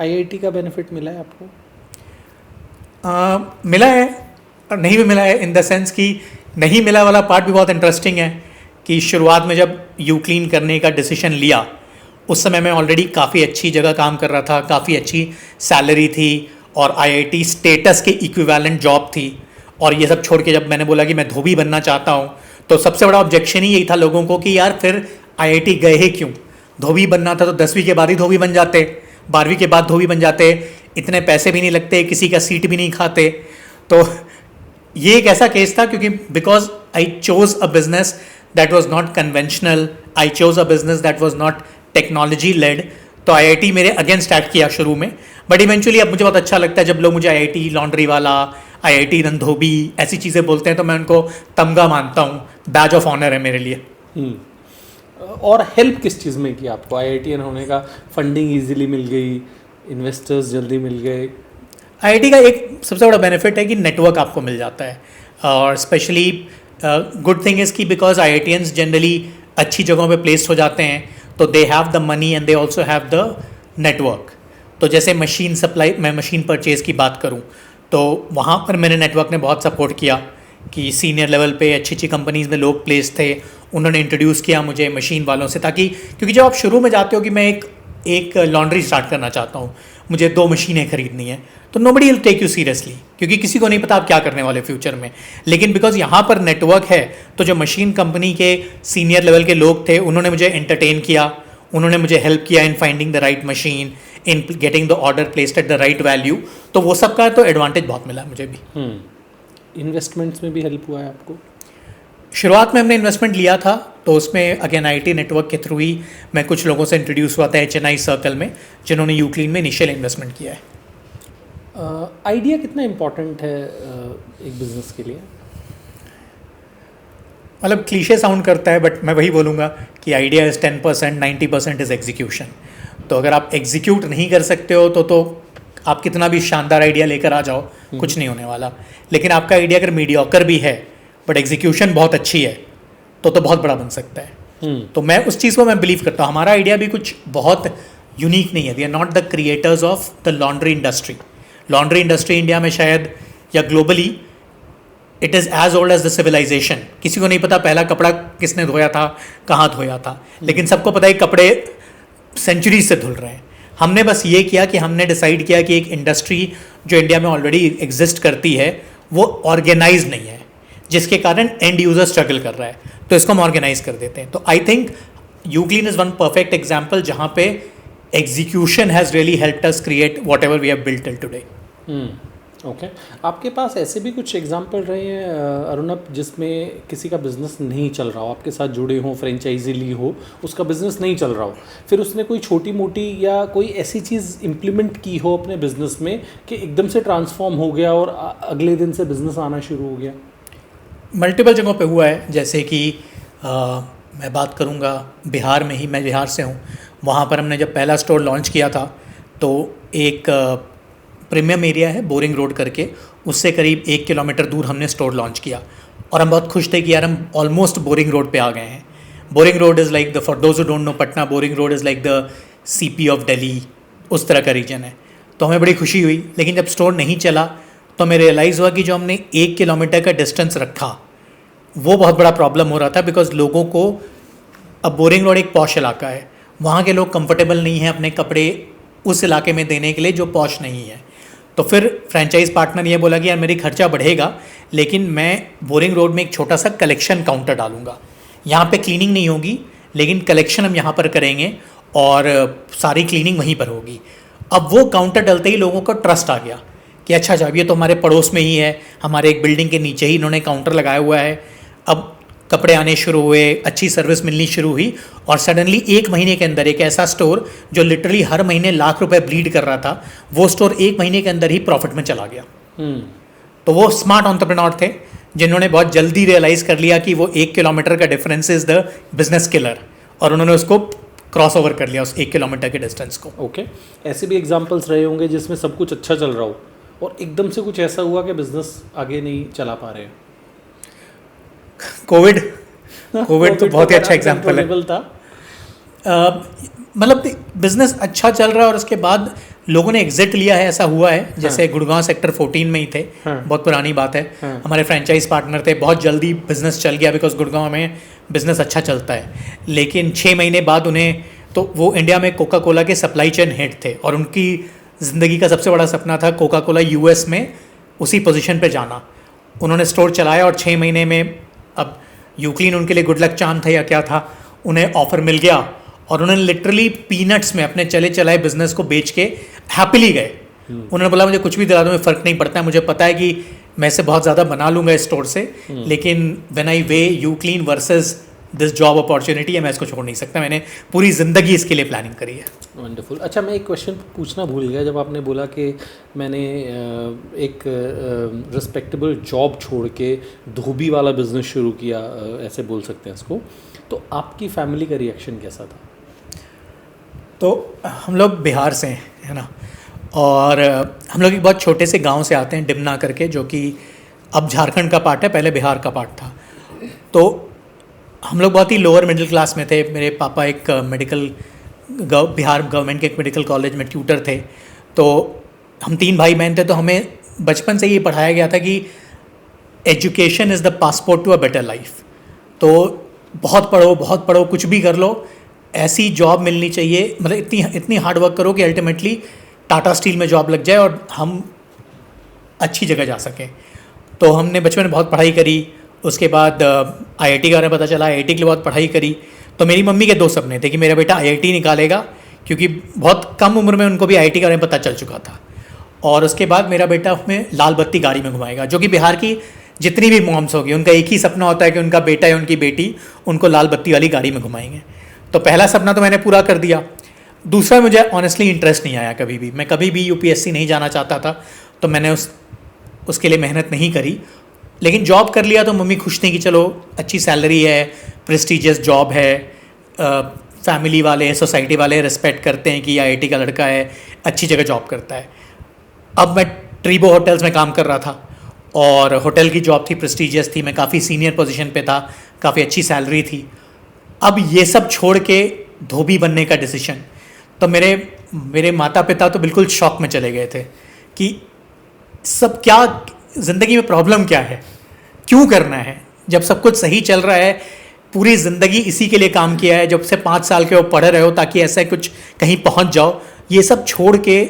IIT का बेनिफिट मिला है आपको? मिला है और नहीं भी मिला है, इन द सेंस कि नहीं मिला वाला पार्ट भी बहुत इंटरेस्टिंग है कि शुरुआत में जब यूक्लीन करने का डिसीजन लिया, उस समय मैं ऑलरेडी काफ़ी अच्छी जगह काम कर रहा था, काफ़ी अच्छी सैलरी थी और IIT स्टेटस के इक्विवेलेंट जॉब थी। और ये सब छोड़ के जब मैंने बोला कि मैं धोबी बनना चाहता हूँ, तो सबसे बड़ा ऑब्जेक्शन ही यही था लोगों को कि यार फिर IIT गए ही क्यों? धोबी बनना था तो 10वीं के बाद ही धोबी बन जाते, 12वीं के बाद धोबी बन जाते, इतने पैसे भी नहीं लगते, किसी का सीट भी नहीं खाते। तो ये एक ऐसा केस था, क्योंकि because I chose a business that was not conventional, I chose a business that was not technology led. तो IIT मेरे अगेंस्ट एक्ट किया शुरू में, बट इवेंचुअली अब मुझे बहुत अच्छा लगता है जब लोग मुझे IIT लॉन्ड्री वाला, IIT धोबी ऐसी चीज़ें बोलते हैं, तो मैं उनको तमगा मानता हूँ, बैज ऑफ ऑनर है मेरे लिए। और हेल्प किस चीज़ में की आपको? IITian होने का फंडिंग इजीली मिल गई, इन्वेस्टर्स जल्दी मिल गए? IIT का एक सबसे बड़ा बेनिफिट है कि नेटवर्क आपको मिल जाता है, और स्पेशली गुड थिंग इज़ कि बिकॉज IITians जनरली अच्छी जगहों पे प्लेस्ड हो जाते हैं, तो they have the money and they also have the network. तो जैसे मशीन सप्लाई, मैं मशीन परचेज़ की बात करूँ तो वहाँ पर मेरे नेटवर्क ने बहुत सपोर्ट किया कि सीनियर लेवल पे अच्छी अच्छी कंपनीज़ में लोग प्लेस थे, उन्होंने इंट्रोड्यूस किया मुझे मशीन वालों से, ताकि क्योंकि जब आप शुरू में जाते हो कि मैं एक लॉन्ड्री स्टार्ट करना चाहता हूँ, मुझे 2 मशीनें खरीदनी है, तो nobody will take you seriously, क्योंकि किसी को नहीं पता आप क्या करने वाले फ्यूचर में। लेकिन बिकॉज यहाँ पर नेटवर्क है, तो जो मशीन कंपनी के सीनियर लेवल के लोग थे, उन्होंने मुझे एंटरटेन किया, उन्होंने मुझे हेल्प किया in finding the right machine, in getting the order placed at the right value. तो वो सब का तो एडवांटेज बहुत मिला मुझे भी। इन्वेस्टमेंट्स में भी हेल्प हुआ है आपको? शुरुआत में हमने इन्वेस्टमेंट लिया था तो उसमें अगेन आईटी नेटवर्क के थ्रू ही मैं कुछ लोगों से इंट्रोड्यूस हुआ था HNI सर्कल में, जिन्होंने यूक्लीन में इनिशियल इन्वेस्टमेंट किया है। आइडिया कितना इम्पोर्टेंट है एक बिजनेस के लिए? मतलब क्लीशे साउंड करता है बट मैं वही बोलूँगा कि आइडिया इज़ 10%, 90% इज़ एग्जीक्यूशन। तो अगर आप एग्जीक्यूट नहीं कर सकते हो तो आप कितना भी शानदार आइडिया लेकर आ जाओ, कुछ नहीं होने वाला। लेकिन आपका आइडिया अगर मीडियोकर भी है बट एग्जीक्यूशन बहुत अच्छी है तो बहुत बड़ा बन सकता है। तो मैं उस चीज़ को मैं बिलीव करता हूँ। हमारा आइडिया भी कुछ बहुत यूनिक नहीं है। We are not the creators of the laundry industry. Laundry industry India में शायद या globally it is as old as the civilisation. किसी को नहीं पता पहला कपड़ा किसने धोया था, कहाँ धोया था, लेकिन सबको पता है कपड़े सेंचुरी से धुल रहे हैं। हमने बस ये किया कि हमने डिसाइड किया कि एक इंडस्ट्री जो इंडिया में ऑलरेडी एग्जिस्ट करती है वो ऑर्गेनाइज नहीं है, जिसके कारण एंड यूजर स्ट्रगल कर रहा है, तो इसको हम ऑर्गेनाइज कर देते हैं। तो I think UClean is one perfect example जहाँ पे execution has really helped us create whatever we have built till today. Okay, आपके पास ऐसे भी कुछ एग्जाम्पल रहे हैं अरुणब जिसमें किसी का बिजनेस नहीं चल रहा हो, आपके साथ जुड़े हों, फ्रेंचाइजी ली हो, उसका बिजनेस नहीं चल रहा हो, फिर उसने कोई छोटी मोटी या कोई ऐसी चीज़ इम्प्लीमेंट की हो अपने बिजनेस में कि एकदम से ट्रांसफॉर्म हो गया और अगले दिन से बिजनेस आना शुरू हो गया? मल्टीपल जगहों पे हुआ है। जैसे कि मैं बात करूँगा बिहार में ही, मैं बिहार से हूँ। वहाँ पर हमने जब पहला स्टोर लॉन्च किया था तो एक प्रीमियम एरिया है बोरिंग रोड करके, उससे करीब 1 किलोमीटर दूर हमने स्टोर लॉन्च किया और हम बहुत खुश थे कि यार हम ऑलमोस्ट बोरिंग रोड पे आ गए हैं। Boring road is like the, for those who don't know Patna, boring road is like the CP of Delhi, उस तरह का रीजन है। तो हमें बड़ी खुशी हुई। लेकिन जब स्टोर नहीं चला तो हमें रियलाइज़ हुआ कि जो हमने 1 किलोमीटर का डिस्टेंस रखा वो बहुत बड़ा प्रॉब्लम हो रहा था। बिकॉज लोगों को, अब बोरिंग रोड एक पॉश इलाका है, वहाँ के लोग कंफर्टेबल नहीं हैं अपने कपड़े उस इलाके में देने के लिए जो पॉश नहीं है। तो फिर फ्रेंचाइज पार्टनर ये बोला कि यार मेरी खर्चा बढ़ेगा, लेकिन मैं बोरिंग रोड में एक छोटा सा कलेक्शन काउंटर डालूंगा। यहाँ पे क्लीनिंग नहीं होगी लेकिन कलेक्शन हम यहाँ पर करेंगे और सारी क्लीनिंग वहीं पर होगी। अब वो काउंटर डलते ही लोगों को ट्रस्ट आ गया कि अच्छा जब ये तो हमारे पड़ोस में ही है, हमारे एक बिल्डिंग के नीचे ही इन्होंने काउंटर लगाया हुआ है। अब कपड़े आने शुरू हुए, अच्छी सर्विस मिलनी शुरू हुई और सडनली 1 महीने के अंदर एक ऐसा स्टोर जो लिटरली हर महीने लाख रुपए ब्लीड कर रहा था, वो स्टोर 1 महीने के अंदर ही प्रॉफिट में चला गया। तो वो स्मार्ट एंटरप्रेन्योर थे जिन्होंने बहुत जल्दी रियलाइज़ कर लिया कि वो 1 किलोमीटर का difference is the business killer, और उन्होंने उसको क्रॉस ओवर कर लिया उस 1 किलोमीटर के डिस्टेंस को। ओके, ऐसे भी एग्जाम्पल्स रहे होंगे जिसमें सब कुछ अच्छा चल रहा हो और एकदम से कुछ ऐसा हुआ कि बिजनेस आगे नहीं चला पा रहे? कोविड तो बहुत ही अच्छा एग्जाम्पल है। मतलब बिजनेस अच्छा चल रहा है और उसके बाद लोगों ने एग्जिट लिया है, ऐसा हुआ है। जैसे गुड़गांव सेक्टर 14 में ही थे, बहुत पुरानी बात है। हमारे फ्रेंचाइज पार्टनर थे, बहुत जल्दी बिजनेस चल गया बिकॉज गुड़गांव में बिजनेस अच्छा चलता है। लेकिन 6 महीने बाद उन्हें, तो वो इंडिया में कोका कोला के सप्लाई चेन हेड थे और उनकी ज़िंदगी का सबसे बड़ा सपना था कोका कोला US में उसी पोजीशन पे जाना। उन्होंने स्टोर चलाया और 6 महीने में, अब यूक्लीन उनके लिए गुड लक चार्म था या क्या था, उन्हें ऑफर मिल गया और उन्होंने लिटरली पीनट्स में अपने चले चलाए बिजनेस को बेच के हैप्पीली गए। उन्होंने बोला मुझे कुछ भी दिला दो, मुझे फ़र्क नहीं पड़ता है, मुझे पता है कि मैं से बहुत ज़्यादा बना लूँगा इस स्टोर से, लेकिन when I weigh UClean versus this job opportunity है, मैं इसको छोड़ नहीं सकता। मैंने पूरी ज़िंदगी इसके लिए प्लानिंग करी है। वंडरफुल। अच्छा, मैं एक क्वेश्चन पूछना भूल गया जब आपने बोला कि मैंने एक रिस्पेक्टेबल जॉब छोड़ के धोबी वाला बिजनेस शुरू किया, ऐसे बोल सकते हैं इसको, तो आपकी फैमिली का रिएक्शन कैसा था? तो हम लोग बिहार से हैं, है ना, और हम लोग एक बहुत छोटे से गांव से आते हैं, डिमना करके, जो कि अब झारखंड का पार्ट है, पहले बिहार का पार्ट था। तो हम लोग बहुत ही लोअर मिडिल क्लास में थे। मेरे पापा एक बिहार गवर्नमेंट के एक मेडिकल कॉलेज में ट्यूटर थे। तो हम 3 भाई बहन थे, तो हमें बचपन से ये पढ़ाया गया था कि education is the passport to a better life. तो बहुत पढ़ो, कुछ भी कर लो, ऐसी जॉब मिलनी चाहिए, मतलब इतनी हार्ड वर्क करो कि अल्टीमेटली टाटा स्टील में जॉब लग जाए और हम अच्छी जगह जा सकें। तो हमने बचपन में बहुत पढ़ाई करी। उसके बाद IIT के बारे में पता चला, IIT के लिए बहुत पढ़ाई करी। तो मेरी मम्मी के 2 सपने थे कि मेरा बेटा IIT निकालेगा, क्योंकि बहुत कम उम्र में उनको भी IIT के बारे में पता चल चुका था, और उसके बाद मेरा बेटा हमें लाल बत्ती गाड़ी में घुमाएगा, जो कि बिहार की जितनी भी मॉम्स होगी उनका एक ही सपना होता है कि उनका बेटा या उनकी बेटी उनको लाल बत्ती वाली गाड़ी में घुमाएंगे। तो पहला सपना तो मैंने पूरा कर दिया। दूसरा, मुझे ऑनेस्टली इंटरेस्ट नहीं आया कभी भी, मैं कभी भी यूपीएससी नहीं जाना चाहता था, तो मैंने उसके लिए मेहनत नहीं करी। लेकिन जॉब कर लिया तो मम्मी खुश थी कि चलो अच्छी सैलरी है, प्रेस्टिजियस जॉब है, फैमिली वाले सोसाइटी वाले रिस्पेक्ट करते हैं कि आईआईटी का लड़का है, अच्छी जगह जॉब करता है। अब मैं ट्रीबो होटल्स में काम कर रहा था और होटल की जॉब थी, प्रेस्टिजियस थी, मैं काफ़ी सीनियर पोजीशन पे था, काफ़ी अच्छी सैलरी थी। अब ये सब छोड़ के धोबी बनने का डिसीजन, तो मेरे माता पिता तो बिल्कुल शॉक में चले गए थे कि सब क्या, ज़िंदगी में प्रॉब्लम क्या है, क्यों करना है, जब सब कुछ सही चल रहा है, पूरी ज़िंदगी इसी के लिए काम किया है, जब से 5 साल के हो पढ़ रहे हो ताकि ऐसा कुछ कहीं पहुंच जाओ, ये सब छोड़ के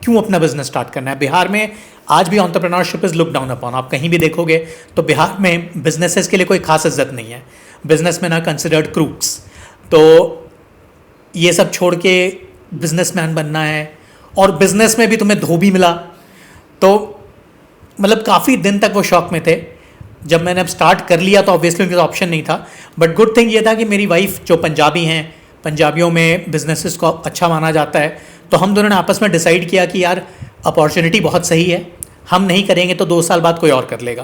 क्यों अपना बिजनेस स्टार्ट करना है। बिहार में आज भी entrepreneurship is look down upon, आप कहीं भी देखोगे तो बिहार में बिजनेसेस के लिए कोई खास इज्जत नहीं है, बिजनेसमैन आर कंसिडर्ड क्रूक्स। तो ये सब छोड़ के बिजनेसमैन बनना है और बिजनेस में भी तुम्हें धोबी मिला, तो मतलब काफ़ी दिन तक वो शौक में थे। जब मैंने अब स्टार्ट कर लिया तो ऑब्वियसली उनके ऑप्शन नहीं था, बट गुड थिंग ये था कि मेरी वाइफ जो पंजाबी हैं, पंजाबियों में बिजनेसेस को अच्छा माना जाता है, तो हम दोनों ने आपस में डिसाइड किया कि यार अपॉर्चुनिटी बहुत सही है, हम नहीं करेंगे तो 2 साल बाद कोई और कर लेगा,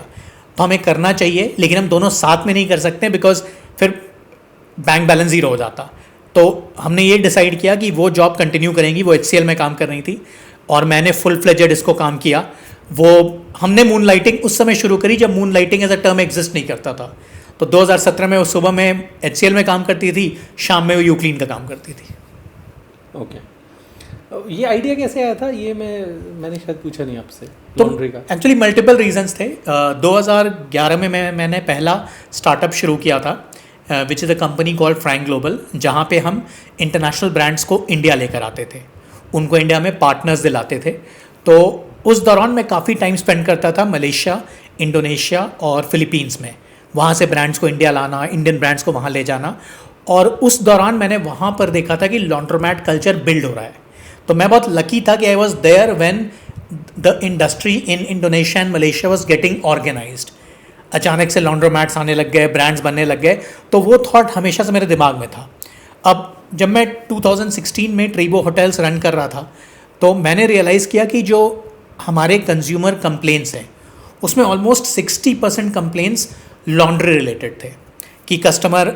तो हमें करना चाहिए, लेकिन हम दोनों साथ में नहीं कर सकते बिकॉज फिर बैंक बैलेंस ज़ीरो हो जाता। तो हमने ये डिसाइड किया कि वो जॉब कंटिन्यू करेंगी, वो HCL में काम कर रही थी और मैंने फुल फ्लेजेड इसको काम किया। वो हमने मून लाइटिंग उस समय शुरू करी जब moonlighting as a term exist नहीं करता था। तो 2017 में वो सुबह में HCL में काम करती थी, शाम में वो यूक्लीन का काम करती थी। ओके, ये आइडिया कैसे आया था, ये मैंने शायद पूछा नहीं आपसे तो लॉन्ड्री का। एक्चुअली मल्टीपल रीजंस थे। 2011 में मैंने पहला स्टार्टअप शुरू किया था विच is a company called Frank global, जहाँ पे हम इंटरनेशनल ब्रांड्स को इंडिया लेकर आते थे, उनको इंडिया में पार्टनर्स दिलाते थे। तो उस दौरान मैं काफ़ी टाइम स्पेंड करता था मलेशिया, इंडोनेशिया और फिलीपींस में, वहाँ से ब्रांड्स को इंडिया लाना, इंडियन ब्रांड्स को वहाँ ले जाना। और उस दौरान मैंने वहाँ पर देखा था कि लॉन्ड्रोमैट कल्चर बिल्ड हो रहा है। तो मैं बहुत लकी था कि I was there when the industry in Indonesia and Malaysia was getting organised. अचानक से लॉन्ड्रोमैट्स आने लग गए, ब्रांड्स बनने लग गए, तो वो थॉट हमेशा से मेरे दिमाग में था। अब जब मैं 2016 में ट्रीबो होटल्स रन कर रहा था, तो मैंने रियलाइज़ किया कि जो हमारे कंज्यूमर कंप्लेंट्स हैं उसमें ऑलमोस्ट 60% कंप्लेंट्स लॉन्ड्री रिलेटेड थे, कि कस्टमर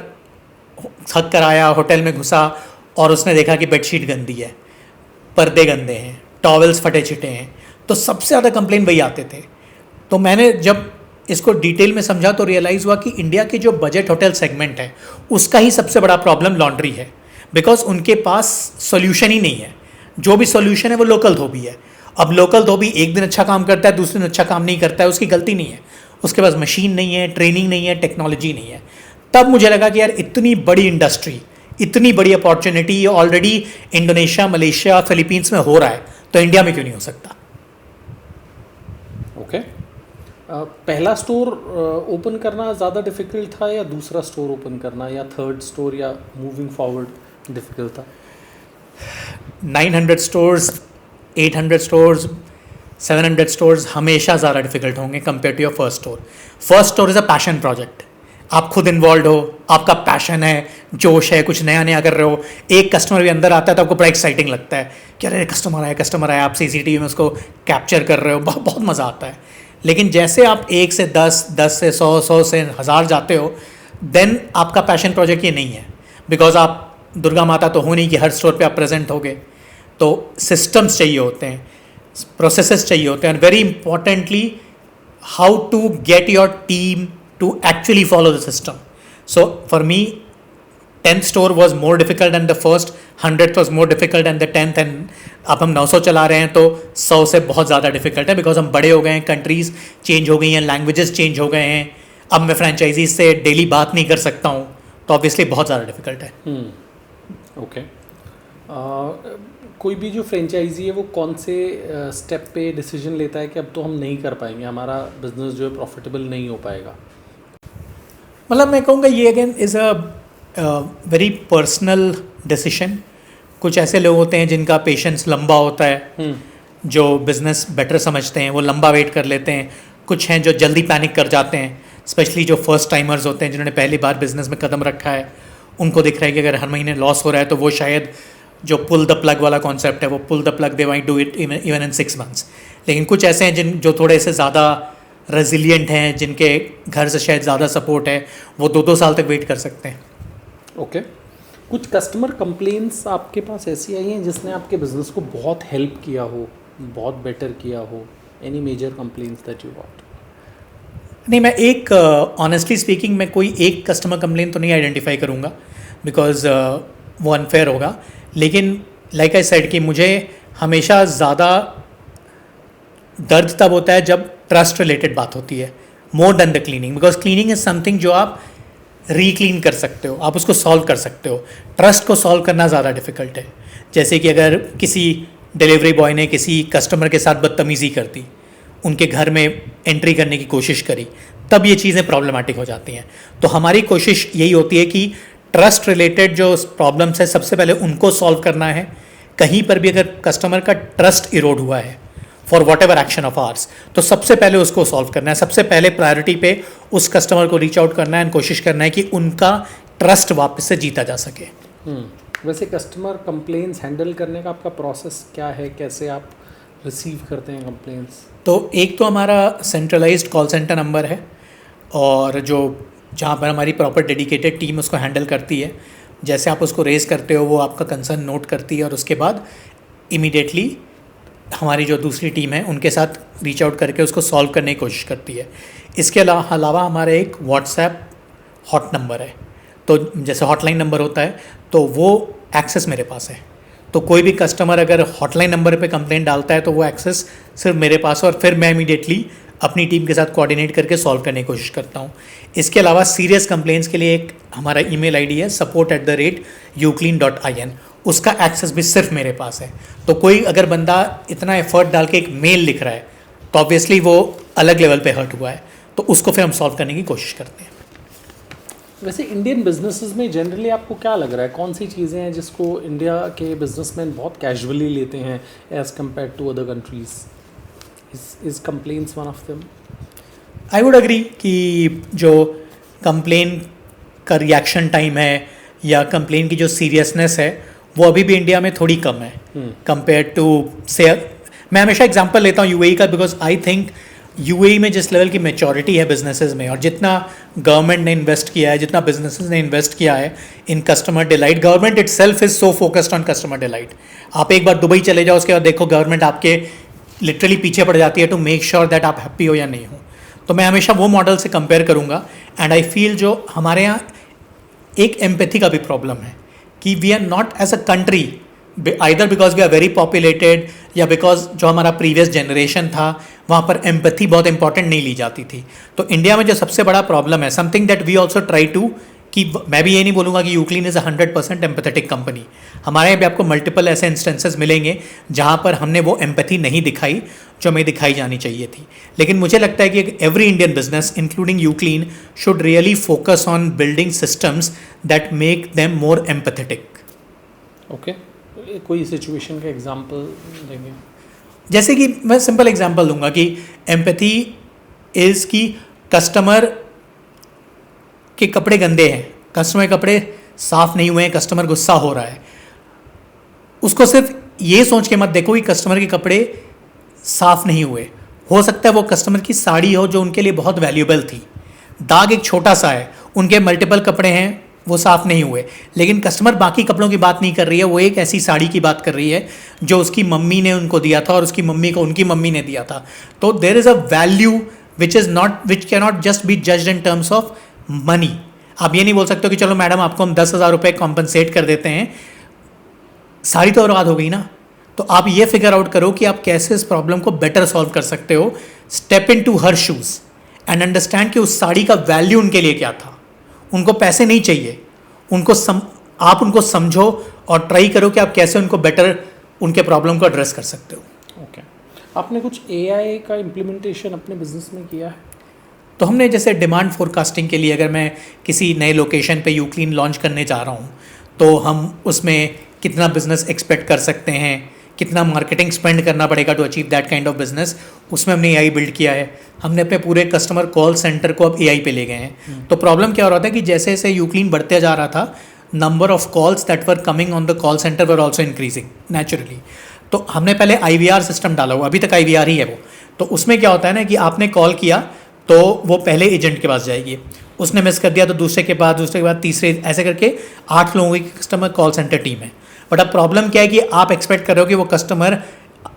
थक कर आया, होटल में घुसा और उसने देखा कि बेडशीट गंदी है, पर्दे गंदे हैं, टॉवल्स फटे छिटे हैं, तो सबसे ज़्यादा कंप्लेंट वही आते थे। तो मैंने जब इसको डिटेल में समझा तो रियलाइज़ हुआ कि इंडिया के जो बजट होटल सेगमेंट है उसका ही सबसे बड़ा प्रॉब्लम लॉन्ड्री है, बिकॉज उनके पास सोल्यूशन ही नहीं है। जो भी सोल्यूशन है वो लोकल धोबी है। अब लोकल धोबी एक दिन अच्छा काम करता है, दूसरे दिन अच्छा काम नहीं करता है, उसकी गलती नहीं है, उसके पास मशीन नहीं है, ट्रेनिंग नहीं है, टेक्नोलॉजी नहीं है। तब मुझे लगा कि यार इतनी बड़ी इंडस्ट्री, इतनी बड़ी opportunity already Indonesia, Malaysia, Philippines में हो रहा है, तो इंडिया में क्यों नहीं हो सकता। ओके, पहला स्टोर ओपन करना ज़्यादा डिफिकल्ट था या दूसरा स्टोर ओपन करना, या थर्ड स्टोर, या मूविंग फॉरवर्ड डिफिकल्ट था? 900 स्टोर्स, 800 स्टोर्स, 700 स्टोर्स हमेशा ज़्यादा डिफिकल्ट होंगे compare to your first store. First store is a passion project, आप खुद इन्वॉल्व हो, आपका पैशन है, जोश है, कुछ नया नया कर रहे हो। एक कस्टमर भी अंदर आता है तो आपको बड़ा एक्साइटिंग लगता है कि अरे कस्टमर आया, आप CCTV में उसको कैप्चर कर रहे हो, बहुत बहुत मज़ा आता है। लेकिन जैसे आप 1 से 10, 10 से 100, 100 से 1000 जाते हो, देन आपका पैशन प्रोजेक्ट ये नहीं है, बिकॉज आप दुर्गा माता तो हो नहीं कि हर स्टोर पे आप प्रेजेंट होगे। तो सिस्टम्स चाहिए होते हैं, प्रोसेसेस चाहिए होते हैं, and very importantly how to get your team to actually follow the system. So for me 10th store was more difficult than the first, 100th was more difficult than the 10th, and अब हम 900 चला रहे हैं तो 100 से बहुत ज़्यादा difficult है, बिकॉज हम बड़े हो गए हैं, कंट्रीज़ चेंज हो गई हैं, लैंग्वेजेस चेंज हो गए हैं, अब मैं फ्रेंचाइजी से डेली बात नहीं कर सकता हूँ, तो ऑब्वियसली बहुत ज़्यादा डिफिकल्ट है। ओके, कोई भी जो फ्रेंचाइजी है वो कौन से स्टेप पे डिसीजन लेता है कि अब तो हम नहीं कर पाएंगे, हमारा बिजनेस जो है प्रॉफिटेबल नहीं हो पाएगा? मतलब मैं कहूँगा ये again is a very personal decision. कुछ ऐसे लोग होते हैं जिनका पेशेंस लंबा होता है, जो बिज़नेस बेटर समझते हैं, वो लंबा वेट कर लेते हैं, कुछ हैं जो जल्दी पैनिक कर जाते हैं, स्पेशली जो फर्स्ट टाइमर्स होते हैं जिन्होंने पहली बार बिजनेस में कदम रखा है, उनको दिख रहा है कि अगर हर महीने लॉस हो रहा है तो वो शायद जो पुल द प्लग वाला कॉन्सेप्ट है, वो pull the plug they might do it even in 6 months। लेकिन कुछ ऐसे हैं जो थोड़े से ज़्यादा रेजिलियंट हैं, जिनके घर से शायद ज़्यादा सपोर्ट है, वो 2-2 साल तक वेट कर सकते हैं। ओके कुछ कस्टमर कंप्लेंट्स आपके पास ऐसी आई हैं जिसने आपके बिजनेस को बहुत हेल्प किया हो, बहुत बेटर किया हो? Any major complaints that you got? नहीं, मैं एक ऑनेस्टली स्पीकिंग मैं कोई एक कस्टमर कंप्लेंट तो नहीं आइडेंटिफाई करूँगा, बिकॉज वो अनफेयर होगा। लेकिन लाइक आई सेड कि मुझे हमेशा ज़्यादा दर्द तब होता है जब ट्रस्ट रिलेटेड बात होती है, more than the cleaning, because cleaning is something जो आप रीक्लीन कर सकते हो, आप उसको सॉल्व कर सकते हो। ट्रस्ट को सॉल्व करना ज़्यादा डिफिकल्ट है। जैसे कि अगर किसी डिलीवरी बॉय ने किसी कस्टमर के साथ बदतमीज़ी कर दी, उनके घर में एंट्री करने की कोशिश करी, तब ये चीज़ें प्रॉब्लमेटिक हो जाती हैं। तो हमारी कोशिश यही होती है कि ट्रस्ट रिलेटेड जो प्रॉब्लम्स है सबसे पहले उनको सॉल्व करना है। कहीं पर भी अगर कस्टमर का ट्रस्ट इरोड हुआ है for whatever action of ours, तो सबसे पहले उसको सॉल्व करना है। सबसे पहले प्रायोरिटी पे उस कस्टमर को रीच आउट करना है एंड कोशिश करना है कि उनका ट्रस्ट वापस से जीता जा सके। वैसे कस्टमर कंप्लेंट्स हैंडल करने का आपका प्रोसेस क्या है? कैसे आप रिसीव करते हैं कंप्लेंट्स? तो एक तो हमारा सेंट्रलाइज्ड कॉल सेंटर नंबर है, और जो जहाँ पर हमारी प्रॉपर डेडिकेटेड टीम उसको हैंडल करती है। जैसे आप उसको रेज़ करते हो, वो आपका कंसर्न नोट करती है और उसके बाद इमीडिएटली हमारी जो दूसरी टीम है उनके साथ रीच आउट करके उसको सॉल्व करने की कोशिश करती है। इसके अलावा हमारा एक व्हाट्सएप हॉट नंबर है, तो जैसे हॉटलाइन नंबर होता है तो वो एक्सेस मेरे पास है। तो कोई भी कस्टमर अगर हॉटलाइन नंबर पे कंप्लेंट डालता है तो वो एक्सेस सिर्फ मेरे पास है, और फिर मैं इमीडिएटली अपनी टीम के साथ कोऑर्डिनेट करके सॉल्व करने की कोशिश करता हूँ। इसके अलावा सीरियस कंप्लेंट्स के लिए एक हमारा ईमेल आईडी है support@uclean.in, उसका एक्सेस भी सिर्फ मेरे पास है। तो कोई अगर बंदा इतना एफर्ट डाल के एक मेल लिख रहा है तो ऑब्वियसली वो अलग लेवल पे हर्ट हुआ है, तो उसको फिर हम सॉल्व करने की कोशिश करते हैं। वैसे इंडियन बिजनेसेस में जनरली आपको क्या लग रहा है, कौन सी चीज़ें हैं जिसको इंडिया के बिजनेसमैन बहुत कैजुअली लेते हैं as compare to other countries? Is complaints one of them? I would agree कि जो कंप्लेन का रिएक्शन टाइम है या कंप्लेन की जो सीरियसनेस है वो अभी भी इंडिया में थोड़ी कम है कंपेयर टू से। मैं हमेशा एग्जांपल लेता हूँ यूएई का, बिकॉज आई थिंक यूएई में जिस लेवल की मैच्योरिटी है बिजनेसेस में, और जितना गवर्नमेंट ने इन्वेस्ट किया है, जितना बिजनेसेस ने इन्वेस्ट किया है in customer delight, government itself is so focused on customer delight. आप एक बार दुबई चले जाओ, उसके बाद देखो गवर्नमेंट आपके लिटरली पीछे पड़ जाती है टू मेक श्योर दैट आप हैप्पी हो या नहीं हो। तो मैं हमेशा वो मॉडल से कंपेयर करूँगा। एंड आई फील जो हमारे यहाँ एक एम्पैथी का भी प्रॉब्लम है कि we are not as a country, either because we are very populated या बिकॉज जो हमारा प्रीवियस जनरेशन था वहाँ पर एम्पैथी बहुत इंपॉर्टेंट नहीं ली जाती थी। तो इंडिया में जो सबसे बड़ा प्रॉब्लम है, something that we also try to, कि मैं भी ये नहीं बोलूँगा कि यूक्लीन इज़ 100% एम्पैथेटिक कंपनी। हमारे यहाँ भी आपको मल्टीपल ऐसे इंस्टेंसेस मिलेंगे जहाँ पर हमने वो एम्पैथी नहीं दिखाई जो हमें दिखाई जानी चाहिए थी। लेकिन मुझे लगता है कि every Indian business including UClean should really focus on building systems that make them more empathetic. Okay, कोई सिचुएशन का एग्जांपल देंगे? जैसे कि मैं सिंपल एग्जांपल दूंगा कि एम्पैथी इज़ कि कस्टमर के कपड़े गंदे हैं, कस्टमर के कपड़े साफ़ नहीं हुए हैं, कस्टमर गुस्सा हो रहा है। उसको सिर्फ ये सोच के मत देखो कि कस्टमर के कपड़े साफ़ नहीं हुए, हो सकता है वो कस्टमर की साड़ी हो जो उनके लिए बहुत वैल्यूएबल थी, दाग एक छोटा सा है, उनके मल्टीपल कपड़े हैं वो साफ़ नहीं हुए, लेकिन कस्टमर बाकी कपड़ों की बात नहीं कर रही है, वो एक ऐसी साड़ी की बात कर रही है जो उसकी मम्मी ने उनको दिया था और उसकी मम्मी को उनकी मम्मी ने दिया था। तो there is a value which can not just be judged in terms of money. आप ये नहीं बोल सकते हो कि चलो मैडम आपको हम 10,000 रुपये कॉम्पनसेट कर देते हैं, साड़ी तो बर्बाद हो गई ना। तो आप ये फिगर आउट करो कि आप कैसे इस प्रॉब्लम को बेटर सॉल्व कर सकते हो। Step in to her shoes and understand कि उस साड़ी का वैल्यू उनके लिए क्या था। उनको पैसे नहीं चाहिए, आप उनको समझो और ट्राई करो कि आप कैसे उनको बेटर उनके प्रॉब्लम को एड्रेस कर सकते हो। ओके, आपने कुछ AI का इम्प्लीमेंटेशन अपने बिजनेस में किया है? तो हमने जैसे डिमांड फोरकास्टिंग के लिए, अगर मैं किसी नए लोकेशन पे यूक्लीन लॉन्च करने जा रहा हूँ तो हम उसमें कितना बिजनेस एक्सपेक्ट कर सकते हैं, कितना मार्केटिंग स्पेंड करना पड़ेगा to achieve that kind of business, उसमें हमने एआई बिल्ड किया है। हमने अपने पूरे कस्टमर कॉल सेंटर को अब एआई पे ले गए हैं। तो प्रॉब्लम क्या हो रहा था कि जैसे जैसे यूक्लीन बढ़ते जा रहा था, number of calls that were coming on the call centre were also increasing naturally. तो हमने पहले आईवीआर सिस्टम डाला हुआ, अभी तक आईवीआर ही है वो। तो उसमें क्या होता है ना कि आपने कॉल किया तो वो पहले एजेंट के पास जाएगी, उसने मिस कर दिया तो दूसरे के बाद तीसरे, ऐसे करके 8 लोगों की कस्टमर कॉल सेंटर टीम है। बट अब प्रॉब्लम क्या है कि आप एक्सपेक्ट कर रहे हो कि वो कस्टमर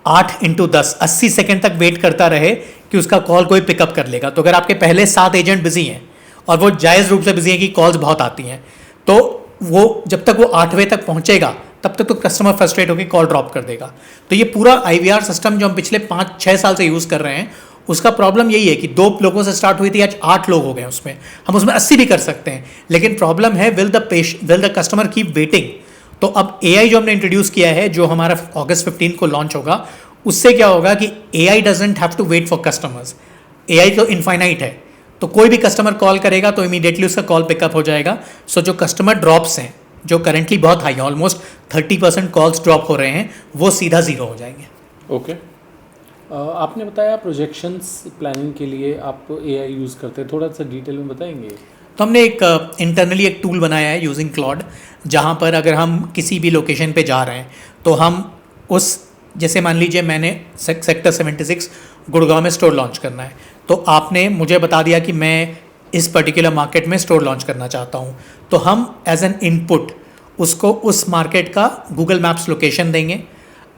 8x10 80 सेकेंड तक वेट करता रहे कि उसका कॉल कोई पिकअप कर लेगा। तो अगर आपके पहले 7 एजेंट बिजी हैं और वो जायज़ रूप से बिजी हैं कि कॉल्स बहुत आती हैं, तो वो जब तक वो 8वें तक पहुंचेगा तब तक तो कस्टमर फ्रस्ट्रेट होकर कॉल ड्रॉप कर देगा। तो ये पूरा आईवीआर सिस्टम जो हम पिछले 5-6 साल से यूज़ कर रहे हैं, उसका प्रॉब्लम यही है कि 2 लोगों से स्टार्ट हुई थी, आज 8 लोग हो गए उसमें। हम उसमें 80 भी कर सकते हैं, लेकिन प्रॉब्लम है will the customer keep waiting. तो अब एआई जो हमने इंट्रोड्यूस किया है, जो हमारा August 15 को लॉन्च होगा, उससे क्या होगा कि AI doesn't have to wait for customers. AI तो इनफाइनाइट है, तो कोई भी कस्टमर कॉल करेगा तो इमीडिएटली उसका कॉल पिकअप हो जाएगा। सो जो कस्टमर ड्रॉप्स हैं, जो करेंटली बहुत हाई है, ऑलमोस्ट 30% कॉल्स ड्रॉप हो रहे हैं, वो सीधा ज़ीरो हो जाएंगे। ओके। आपने बताया प्रोजेक्शंस प्लानिंग के लिए आप एआई यूज़ करते हैं, थोड़ा सा डिटेल में बताएंगे? तो हमने एक इंटरनली एक टूल बनाया है यूजिंग क्लॉड, जहाँ पर अगर हम किसी भी लोकेशन पे जा रहे हैं तो हम उस, जैसे मान लीजिए मैंने सेक्टर 76 गुड़गांव में स्टोर लॉन्च करना है, तो आपने मुझे बता दिया कि मैं इस पर्टिकुलर मार्केट में स्टोर लॉन्च करना चाहता हूँ, तो हम एज एन इनपुट उसको उस मार्केट का गूगल मैप्स लोकेशन देंगे,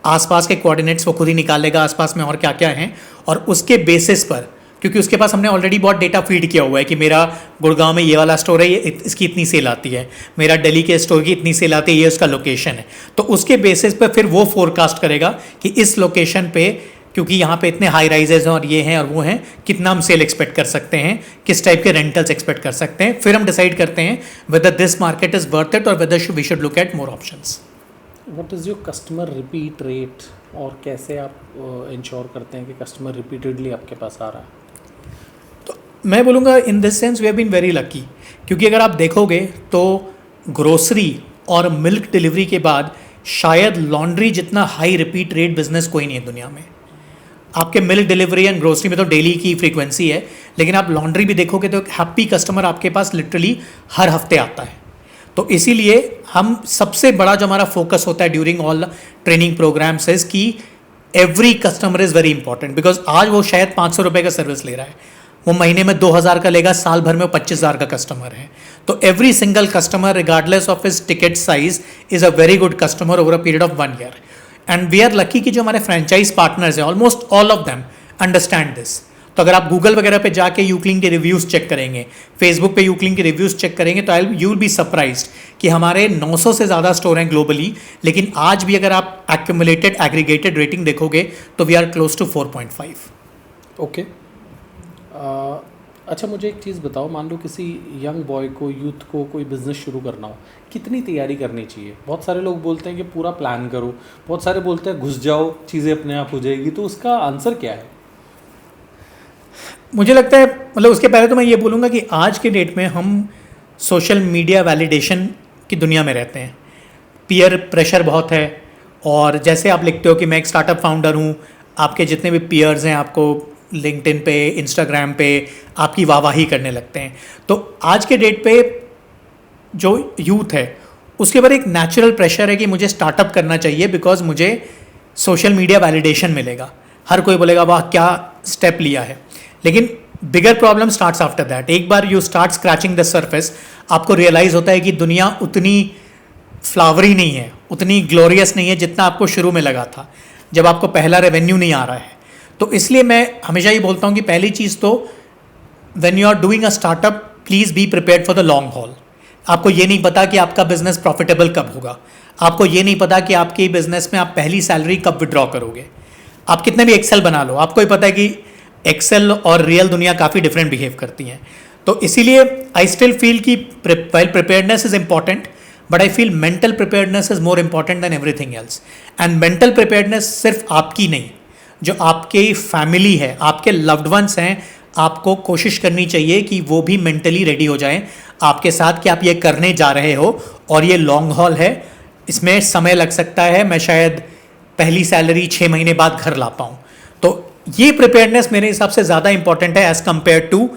आसपास के कोऑर्डिनेट्स वो खुद ही निकाल लेगा आसपास में और क्या क्या हैं, और उसके बेसिस पर, क्योंकि उसके पास हमने ऑलरेडी बहुत डेटा फीड किया हुआ है कि मेरा गुड़गांव में ये वाला स्टोर है, ये इसकी इतनी सेल आती है, मेरा दिल्ली के स्टोर की इतनी सेल आती है, ये उसका लोकेशन है। तो उसके बेसिस पर फिर वो फोरकास्ट करेगा कि इस लोकेशन पे, क्योंकि यहाँ पे इतने हाई राइजेज हैं और ये हैं और वो हैं, कितना हम सेल एक्सपेक्ट कर सकते हैं, किस टाइप के रेंटल्स एक्सपेक्ट कर सकते हैं। फिर हम डिसाइड करते हैं whether this market is worth it और whether we should look at more options. What is your customer repeat rate, और कैसे आप इंश्योर करते हैं कि कस्टमर रिपीटेडली आपके पास आ रहा है? तो मैं बोलूँगा in this sense we have been very lucky, क्योंकि अगर आप देखोगे तो ग्रोसरी और मिल्क डिलीवरी के बाद शायद लॉन्ड्री जितना हाई रिपीट रेट बिजनेस कोई नहीं है दुनिया में। आपके मिल्क डिलीवरी एंड ग्रोसरी में तो डेली की फ्रीक्वेंसी है, लेकिन आप लॉन्ड्री भी देखोगे तो एक हैप्पी कस्टमर आपके पास लिटरली हर हफ्ते आता है। तो इसीलिए हम सबसे बड़ा जो हमारा फोकस होता है during all training programs is कि every customer is very important, because आज वो शायद 500 रुपये का सर्विस ले रहा है, वो महीने में 2000 का लेगा, साल भर में वो 25,000 का कस्टमर है। तो every single customer regardless of his ticket size is a very good customer over a period of 1 year. And we are lucky कि जो हमारे फ्रेंचाइज पार्टनर्स हैं, almost all of them understand this. तो अगर आप Google वगैरह पे जाके यूक्लिन के रिव्यूज़ चेक करेंगे, फेसबुक पे यूक्लिन के रिव्यूज़ चेक करेंगे, तो यू विल बी सरप्राइज्ड कि हमारे 900 से ज़्यादा स्टोर हैं ग्लोबली, लेकिन आज भी अगर आप एक्यूमुलेटेड एग्रीगेटेड रेटिंग देखोगे तो we are close to 4.5। Okay. अच्छा, मुझे एक चीज़ बताओ, मान लो किसी यंग बॉय को, यूथ को कोई बिज़नेस शुरू करना हो, कितनी तैयारी करनी चाहिए? बहुत सारे लोग बोलते हैं कि पूरा प्लान करो, बहुत सारे बोलते हैं घुस जाओ, चीज़ें अपने आप हो जाएगी, तो उसका आंसर क्या है? मुझे लगता है, मतलब उसके पहले तो मैं ये बोलूँगा कि आज के डेट में हम सोशल मीडिया वैलिडेशन की दुनिया में रहते हैं। पीयर प्रेशर बहुत है, और जैसे आप लिखते हो कि मैं एक स्टार्टअप फाउंडर हूँ, आपके जितने भी पीयर्स हैं आपको लिंक्डइन पे, इंस्टाग्राम पे आपकी वाहवाही करने लगते हैं। तो आज के डेट पे जो यूथ है उसके ऊपर एक नेचुरल प्रेशर है कि मुझे स्टार्टअप करना चाहिए, बिकॉज मुझे सोशल मीडिया वैलिडेशन मिलेगा, हर कोई बोलेगा वाह क्या स्टेप लिया है। लेकिन bigger problem starts after that. एक बार you start scratching the surface, आपको रियलाइज़ होता है कि दुनिया उतनी फ्लावरी नहीं है, उतनी ग्लोरियस नहीं है जितना आपको शुरू में लगा था, जब आपको पहला रेवेन्यू नहीं आ रहा है। तो इसलिए मैं हमेशा ये बोलता हूँ कि पहली चीज़ तो when you are doing a startup, please be prepared for the long haul. आपको ये नहीं पता कि आपका बिजनेस प्रॉफिटेबल कब होगा, आपको ये नहीं पता कि आपके बिजनेस में आप पहली सैलरी कब विड्रॉ करोगे। आप कितने भी एक्सेल बना लो, आपको ही पता है कि एक्सेल और रियल दुनिया काफ़ी डिफरेंट बिहेव करती हैं। तो इसीलिए आई स्टिल फील कि while preparedness is important, but I feel mental preparedness is more important than everything else. And mental preparedness सिर्फ आपकी नहीं, जो आपकी फैमिली है, आपके लव्ड वंस हैं, आपको कोशिश करनी चाहिए कि वो भी मेंटली रेडी हो जाएं आपके साथ कि आप ये करने जा रहे हो और ये लॉन्ग हॉल है, इसमें समय लग सकता है। मैं शायद पहली सैलरी 6 महीने बाद घर ला पाऊँ। तो ये प्रिपेयरनेस मेरे हिसाब से ज़्यादा इंपॉर्टेंट है as compare to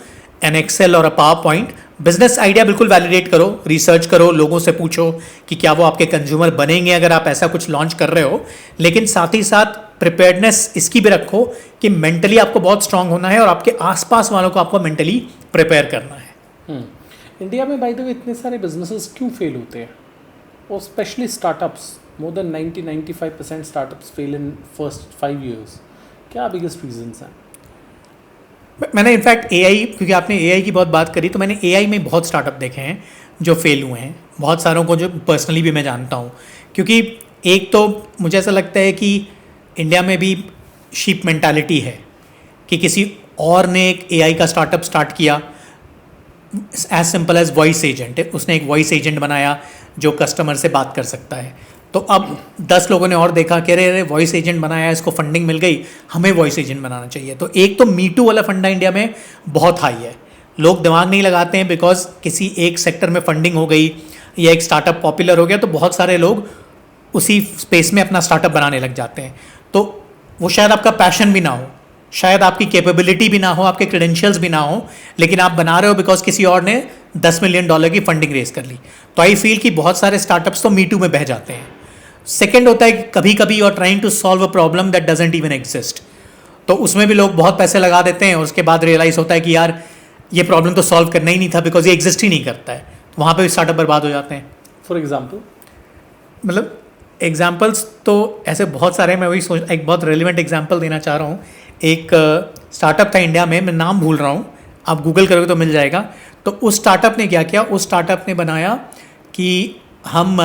an Excel और a PowerPoint. Business idea बिल्कुल वैलिडेट करो, रिसर्च करो, लोगों से पूछो कि क्या वो आपके कंज्यूमर बनेंगे अगर आप ऐसा कुछ लॉन्च कर रहे हो, लेकिन साथ ही साथ प्रिपेयर्डनेस इसकी भी रखो कि मेंटली आपको बहुत स्ट्रांग होना है और आपके आसपास वालों को आपको मेंटली प्रिपेयर करना है। इंडिया में बाय द वे इतने सारे बिजनेसेस क्यों फेल होते हैं, और specially startups? More than 90-95% startups fail in first 5 years। क्या बिगेस्ट रीजंस हैं? मैंने इनफैक्ट एआई, क्योंकि आपने एआई की बहुत बात करी, तो मैंने एआई में बहुत स्टार्टअप देखे हैं जो फेल हुए हैं, बहुत सारों को जो पर्सनली भी मैं जानता हूँ। क्योंकि एक तो मुझे ऐसा लगता है कि इंडिया में भी शीप मेंटालिटी है कि किसी और ने एक एआई का स्टार्टअप स्टार्ट किया, as simple as voice agent, उसने एक वॉइस एजेंट बनाया जो कस्टमर से बात कर सकता है। तो अब 10 लोगों ने और देखा कि अरे वॉइस एजेंट बनाया, इसको फंडिंग मिल गई, हमें वॉइस एजेंट बनाना चाहिए। तो एक तो मीटू वाला फंडा इंडिया में बहुत हाई है, लोग दिमाग नहीं लगाते हैं बिकॉज किसी एक सेक्टर में फंडिंग हो गई या एक स्टार्टअप पॉपुलर हो गया तो बहुत सारे लोग उसी स्पेस में अपना स्टार्टअप बनाने लग जाते हैं। तो वो शायद आपका पैशन भी ना हो, शायद आपकी कैपेबिलिटी भी ना हो, आपके क्रेडेंशियल्स भी ना हो, लेकिन आप बना रहे हो बिकॉज किसी और ने $10 मिलियन की फंडिंग रेज कर ली। तो आई फील कि बहुत सारे स्टार्टअप्स तो मीटू में बह जाते हैं। सेकेंड होता है कि कभी कभी you are trying to solve a problem that doesn't even exist, तो उसमें भी लोग बहुत पैसे लगा देते हैं और उसके बाद रियलाइज होता है कि यार ये प्रॉब्लम तो सॉल्व करना ही नहीं था बिकॉज ये एग्जिस्ट ही नहीं करता है, तो वहाँ पे भी स्टार्टअप बर्बाद हो जाते हैं। फॉर एग्जाम्पल, मतलब एग्जाम्पल्स तो ऐसे बहुत सारे हैं, मैं वही सोच एक बहुत रेलिवेंट एग्जाम्पल देना चाह रहा हूँ। एक स्टार्टअप था इंडिया में, मैं नाम भूल रहा हूँ, आप गूगल करोगे तो मिल जाएगा। तो उस स्टार्टअप ने क्या किया, उस स्टार्टअप ने बनाया कि हम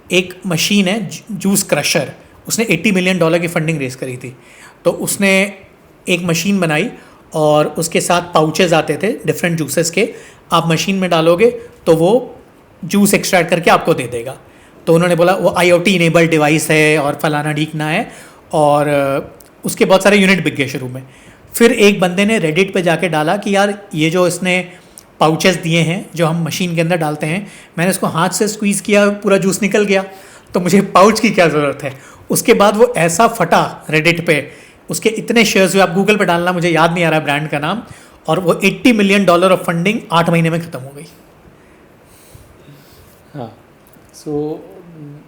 एक मशीन है जूस क्रशर, उसने $80 मिलियन की फंडिंग रेज करी थी। तो उसने एक मशीन बनाई और उसके साथ पाउचेज आते थे डिफरेंट जूसेस के, आप मशीन में डालोगे तो वो जूस एक्सट्रैक्ट करके आपको दे देगा। तो उन्होंने बोला वो IoT इनेबल्ड डिवाइस है और फलाना ढीकना है, और उसके बहुत सारे यूनिट बिक गए शुरू में। फिर एक बंदे ने रेडिट पे जाके डाला कि यार ये जो इसने पाउचेस दिए हैं जो हम मशीन के अंदर डालते हैं, मैंने उसको हाथ से स्क्वीज़ किया, पूरा जूस निकल गया, तो मुझे पाउच की क्या ज़रूरत है। उसके बाद वो ऐसा फटा रेडिट पे, उसके इतने शेयर्स हुए, आप गूगल पे डालना, मुझे याद नहीं आ रहा है ब्रांड का नाम, और वो $80 मिलियन ऑफ फंडिंग 8 महीने में ख़त्म हो गई। हाँ, so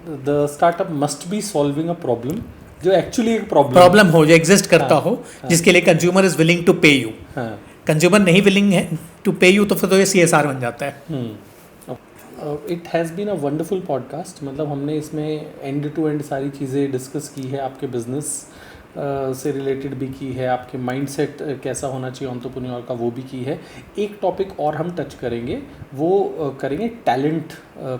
the startup must be solving a problem जो एक्चुअली एक प्रॉब्लम हो, जो एग्जिस्ट करता हो, जिसके लिए consumer is willing to pay you. Consumer नहीं विलिंग है टू पे यू तो फिर तो ये CSR बन जाता है। It has been a wonderful podcast, मतलब हमने इसमें एंड टू एंड सारी चीज़ें डिस्कस की है, आपके बिजनेस से रिलेटेड भी की है, आपके माइंडसेट कैसा होना चाहिए एंटरप्रेन्योर का वो भी की है। एक टॉपिक और हम टच करेंगे, वो करेंगे टैलेंट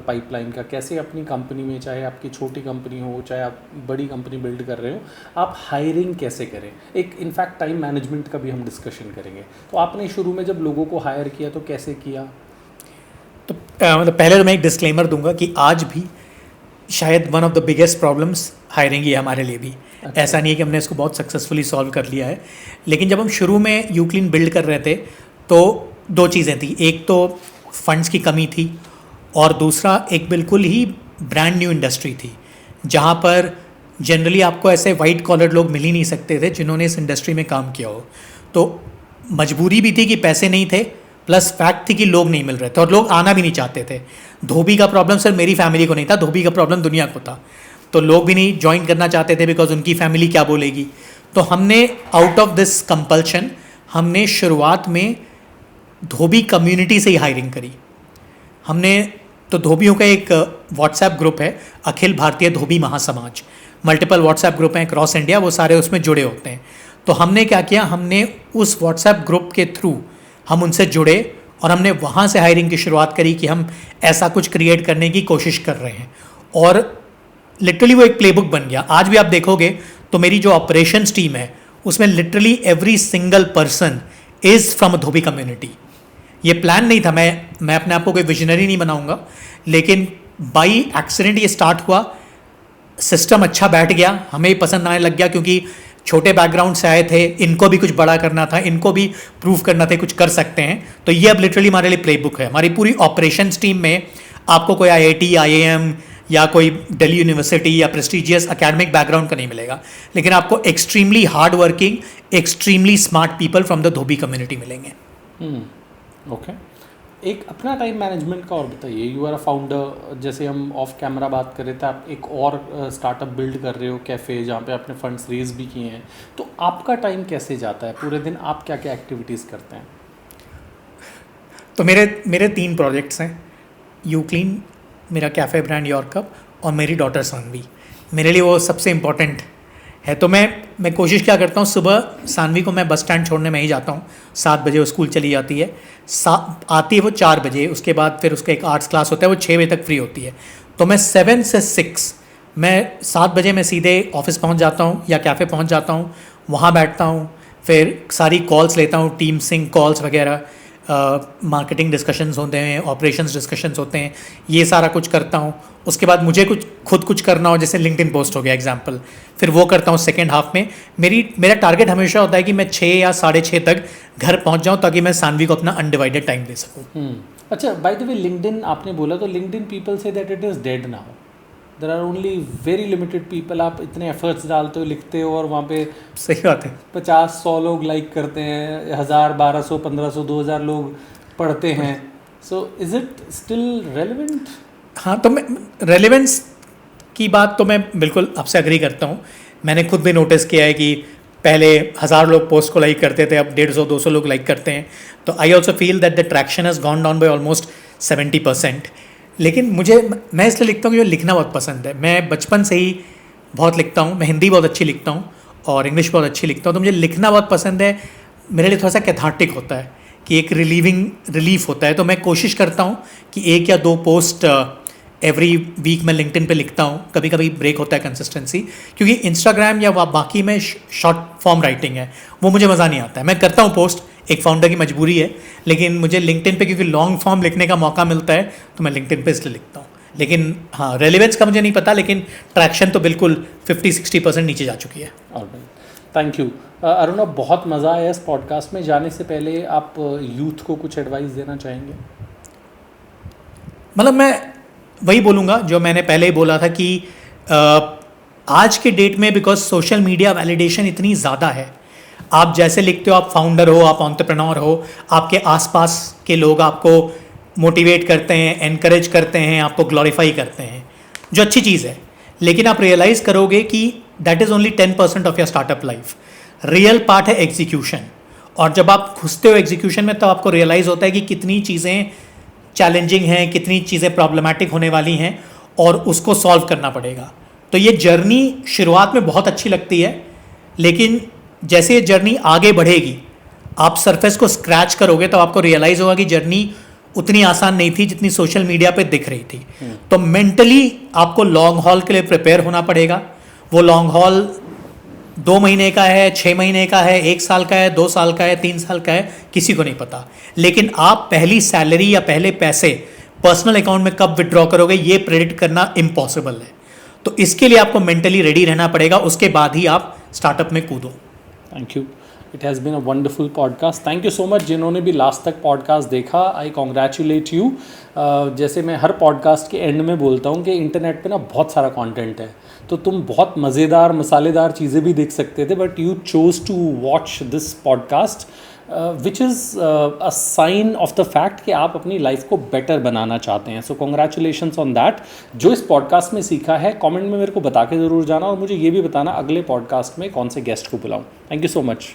पाइपलाइन का, कैसे अपनी कंपनी में, चाहे आपकी छोटी कंपनी हो चाहे आप बड़ी कंपनी बिल्ड कर रहे हो, आप हायरिंग कैसे करें। एक इनफैक्ट टाइम मैनेजमेंट का भी हम डिस्कशन करेंगे। तो आपने शुरू में जब लोगों को हायर किया तो कैसे किया? तो मतलब पहले तो मैं एक डिस्क्लेमर दूंगा कि आज भी शायद one of the biggest problems hiring ही है हमारे लिए भी। अच्छा। ऐसा नहीं है कि हमने इसको बहुत सक्सेसफुली सॉल्व कर लिया है, लेकिन जब हम शुरू में यूक्लीन बिल्ड कर रहे थे तो 2 चीज़ें थी, एक तो फंड्स की कमी थी और दूसरा एक बिल्कुल ही ब्रांड न्यू इंडस्ट्री थी जहाँ पर जनरली आपको ऐसे वाइट कॉलर लोग मिल ही नहीं सकते थे जिन्होंने इस इंडस्ट्री में काम किया हो। तो मजबूरी भी थी कि पैसे नहीं थे, प्लस फैक्ट थी कि लोग नहीं मिल रहे थे और लोग आना भी नहीं चाहते थे। धोबी का प्रॉब्लम सिर्फ मेरी फैमिली को नहीं था, धोबी का प्रॉब्लम दुनिया को था। तो लोग भी नहीं ज्वाइन करना चाहते थे बिकॉज उनकी फैमिली क्या बोलेगी। तो हमने आउट ऑफ दिस कंपल्शन हमने शुरुआत में धोबी कम्युनिटी से ही हायरिंग करी। हमने तो धोबियों का एक व्हाट्सएप ग्रुप है, अखिल भारतीय धोबी महासमाज, मल्टीपल व्हाट्सएप ग्रुप हैं क्रॉस इंडिया, वो सारे उसमें जुड़े होते हैं। तो हमने क्या किया, हमने उस व्हाट्सएप ग्रुप के थ्रू हम उनसे जुड़े और हमने वहाँ से हायरिंग की शुरुआत करी कि हम ऐसा कुछ क्रिएट करने की कोशिश कर रहे हैं। और लिटरली वो एक प्लेबुक बन गया। आज भी आप देखोगे तो मेरी जो ऑपरेशंस टीम है उसमें literally every single person is from a Dhobi community. ये प्लान नहीं था, मैं अपने आप को कोई विजनरी नहीं बनाऊंगा, लेकिन बाई एक्सीडेंट ये स्टार्ट हुआ। सिस्टम अच्छा बैठ गया, हमें ही पसंद आने लग गया क्योंकि छोटे बैकग्राउंड से आए थे, इनको भी कुछ बड़ा करना था, इनको भी प्रूव करना था कुछ कर सकते हैं। तो ये अब लिटरली हमारे लिए प्लेबुक है। हमारी पूरी ऑपरेशंस टीम में आपको कोई IIT, IIM या कोई दिल्ली यूनिवर्सिटी या प्रेस्टिजियस एकेडमिक बैकग्राउंड का नहीं मिलेगा, लेकिन आपको extremely hard working, extremely smart people from the Dhobi community मिलेंगे। ओके, एक अपना टाइम मैनेजमेंट का और बताइए। यू आर अ फाउंडर, जैसे हम ऑफ कैमरा बात कर रहे थे, आप एक और स्टार्टअप बिल्ड कर रहे हो, कैफ़े, जहाँ पे आपने फंड्स रेज भी किए हैं, तो आपका टाइम कैसे जाता है? पूरे दिन आप क्या क्या एक्टिविटीज़ करते हैं? तो मेरे 3 प्रोजेक्ट्स हैं, यू क्लीन, मेरा कैफ़े ब्रांड यॉर्कअप, और मेरी डॉटर सानवी। मेरे लिए वो सबसे इम्पोर्टेंट है। तो मैं कोशिश क्या करता हूँ, सुबह सानवी को मैं बस स्टैंड छोड़ने में ही जाता हूँ, 7 बजे वो स्कूल चली जाती है, आती है वो 4 बजे, उसके बाद फिर उसका एक आर्ट्स क्लास होता है, वो 6 बजे तक फ्री होती है। तो मैं 7 से 6, मैं 7 बजे मैं सीधे ऑफिस पहुँच जाता हूँ या कैफ़े पहुँच जाता हूँ, वहाँ बैठता हूँ, फिर सारी कॉल्स लेता हूँ, टीम सिंक कॉल्स वगैरह, मार्केटिंग डिस्कशंस होते हैं, ऑपरेशंस डिस्कशंस होते हैं, ये सारा कुछ करता हूँ। उसके बाद मुझे खुद कुछ करना हो, जैसे लिंक्डइन पोस्ट हो गया एग्जांपल, फिर वो करता हूँ सेकेंड हाफ में। मेरा टारगेट हमेशा होता है कि मैं 6 या 6:30 तक घर पहुँच जाऊँ, ताकि मैं सानवी को अपना अनडिवाइडेड टाइम दे सकूँ। अच्छा, बाय द वे, लिंक्डइन आपने बोला, तो लिंक्डइन पीपल से that it is dead now, there are only very limited people. आप इतने एफर्ट्स डालते हो, लिखते हो, और वहाँ पे सही बात है 50-100 लोग लाइक करते हैं, 1000, 1200, 1500, 2000 लोग पढ़ते हैं। So is it still relevant? हाँ, तो मैं रेलेवेंस की बात तो मैं बिल्कुल आपसे अग्री करता हूँ। मैंने खुद भी नोटिस किया है कि पहले 1000 लोग पोस्ट को लाइक करते थे, अब 150-200 लोग लाइक करते हैं। तो I also feel that the traction has gone down by almost 70%। लेकिन मैं इसलिए लिखता हूँ कि मुझे लिखना बहुत पसंद है। मैं बचपन से ही बहुत लिखता हूँ, मैं हिंदी बहुत अच्छी लिखता हूँ और इंग्लिश बहुत अच्छी लिखता हूँ, तो मुझे लिखना बहुत पसंद है। मेरे लिए थोड़ा सा कैथार्टिक होता है, कि एक रिलीफ होता है। तो मैं कोशिश करता हूँ कि 1 या 2 पोस्ट एवरी वीक मैं लिंक्डइन पे लिखता हूँ। कभी कभी ब्रेक होता है कंसिस्टेंसी, क्योंकि इंस्टाग्राम या बाकी में शॉर्ट फॉर्म राइटिंग है, वो मुझे मज़ा नहीं आता है। मैं करता हूँ पोस्ट, एक फाउंडर की मजबूरी है, लेकिन मुझे लिंक्डइन पे क्योंकि लॉन्ग फॉर्म लिखने का मौका मिलता है, तो मैं लिंक्डइन पे इसलिए लिखता हूँ। लेकिन हाँ, रेलेवेंस का मुझे नहीं पता, लेकिन ट्रैक्शन तो बिल्कुल 50-60% नीचे जा चुकी है। थैंक यू अरुणा, बहुत मज़ा आया इस पॉडकास्ट में। जाने से पहले आप यूथ को कुछ एडवाइस देना चाहेंगे? मतलब मैं वही बोलूँगा जो मैंने पहले ही बोला था कि आज के डेट में, बिकॉज सोशल मीडिया वैलिडेशन इतनी ज़्यादा है, आप जैसे लिखते हो, आप फाउंडर हो, आप एंटरप्रेन्योर हो, आपके आसपास के लोग आपको मोटिवेट करते हैं, एनकरेज करते हैं, आपको ग्लोरीफाई करते हैं, जो अच्छी चीज़ है। लेकिन आप रियलाइज़ करोगे कि that is only 10% of your startup life. Real part है एग्जीक्यूशन, और जब आप घुसते हो एग्जीक्यूशन में, तो आपको रियलाइज़ होता है कि कितनी चीज़ें चैलेंजिंग हैं, कितनी चीज़ें प्रॉब्लमैटिक होने वाली हैं, और उसको सॉल्व करना पड़ेगा। तो ये जर्नी शुरुआत में बहुत अच्छी लगती है, लेकिन जैसे ये जर्नी आगे बढ़ेगी, आप सरफेस को स्क्रैच करोगे, तो आपको रियलाइज़ होगा कि जर्नी उतनी आसान नहीं थी जितनी सोशल मीडिया पे दिख रही थी। तो मेंटली आपको लॉन्ग हॉल के लिए प्रिपेयर होना पड़ेगा। वो लॉन्ग हॉल 2 महीने का है, 6 महीने का है, 1 साल का है, 2 साल का है, 3 साल का है, किसी को नहीं पता। लेकिन आप पहली सैलरी या पहले पैसे पर्सनल अकाउंट में कब विड्रॉ करोगे, ये प्रेडिक्ट करना इम्पॉसिबल है। तो इसके लिए आपको मेंटली रेडी रहना पड़ेगा, उसके बाद ही आप स्टार्टअप में कूदो। Thank you, it has been a wonderful podcast. Thank you so much जिन्होंने भी लास्ट तक पॉडकास्ट देखा। I congratulate you. जैसे मैं हर पॉडकास्ट के एंड में बोलता हूँ कि इंटरनेट पे ना बहुत सारा कंटेंट है, तो तुम बहुत मज़ेदार मसालेदार चीज़ें भी देख सकते थे, but you chose to watch this podcast, which is a sign of the fact कि आप अपनी लाइफ को बेटर बनाना चाहते हैं। So congratulations on that. जो इस पॉडकास्ट में सीखा है, कमेंट में मेरे को बता के ज़रूर जाना, और मुझे ये भी बताना अगले पॉडकास्ट में कौन से गेस्ट को बुलाऊं। Thank you so much.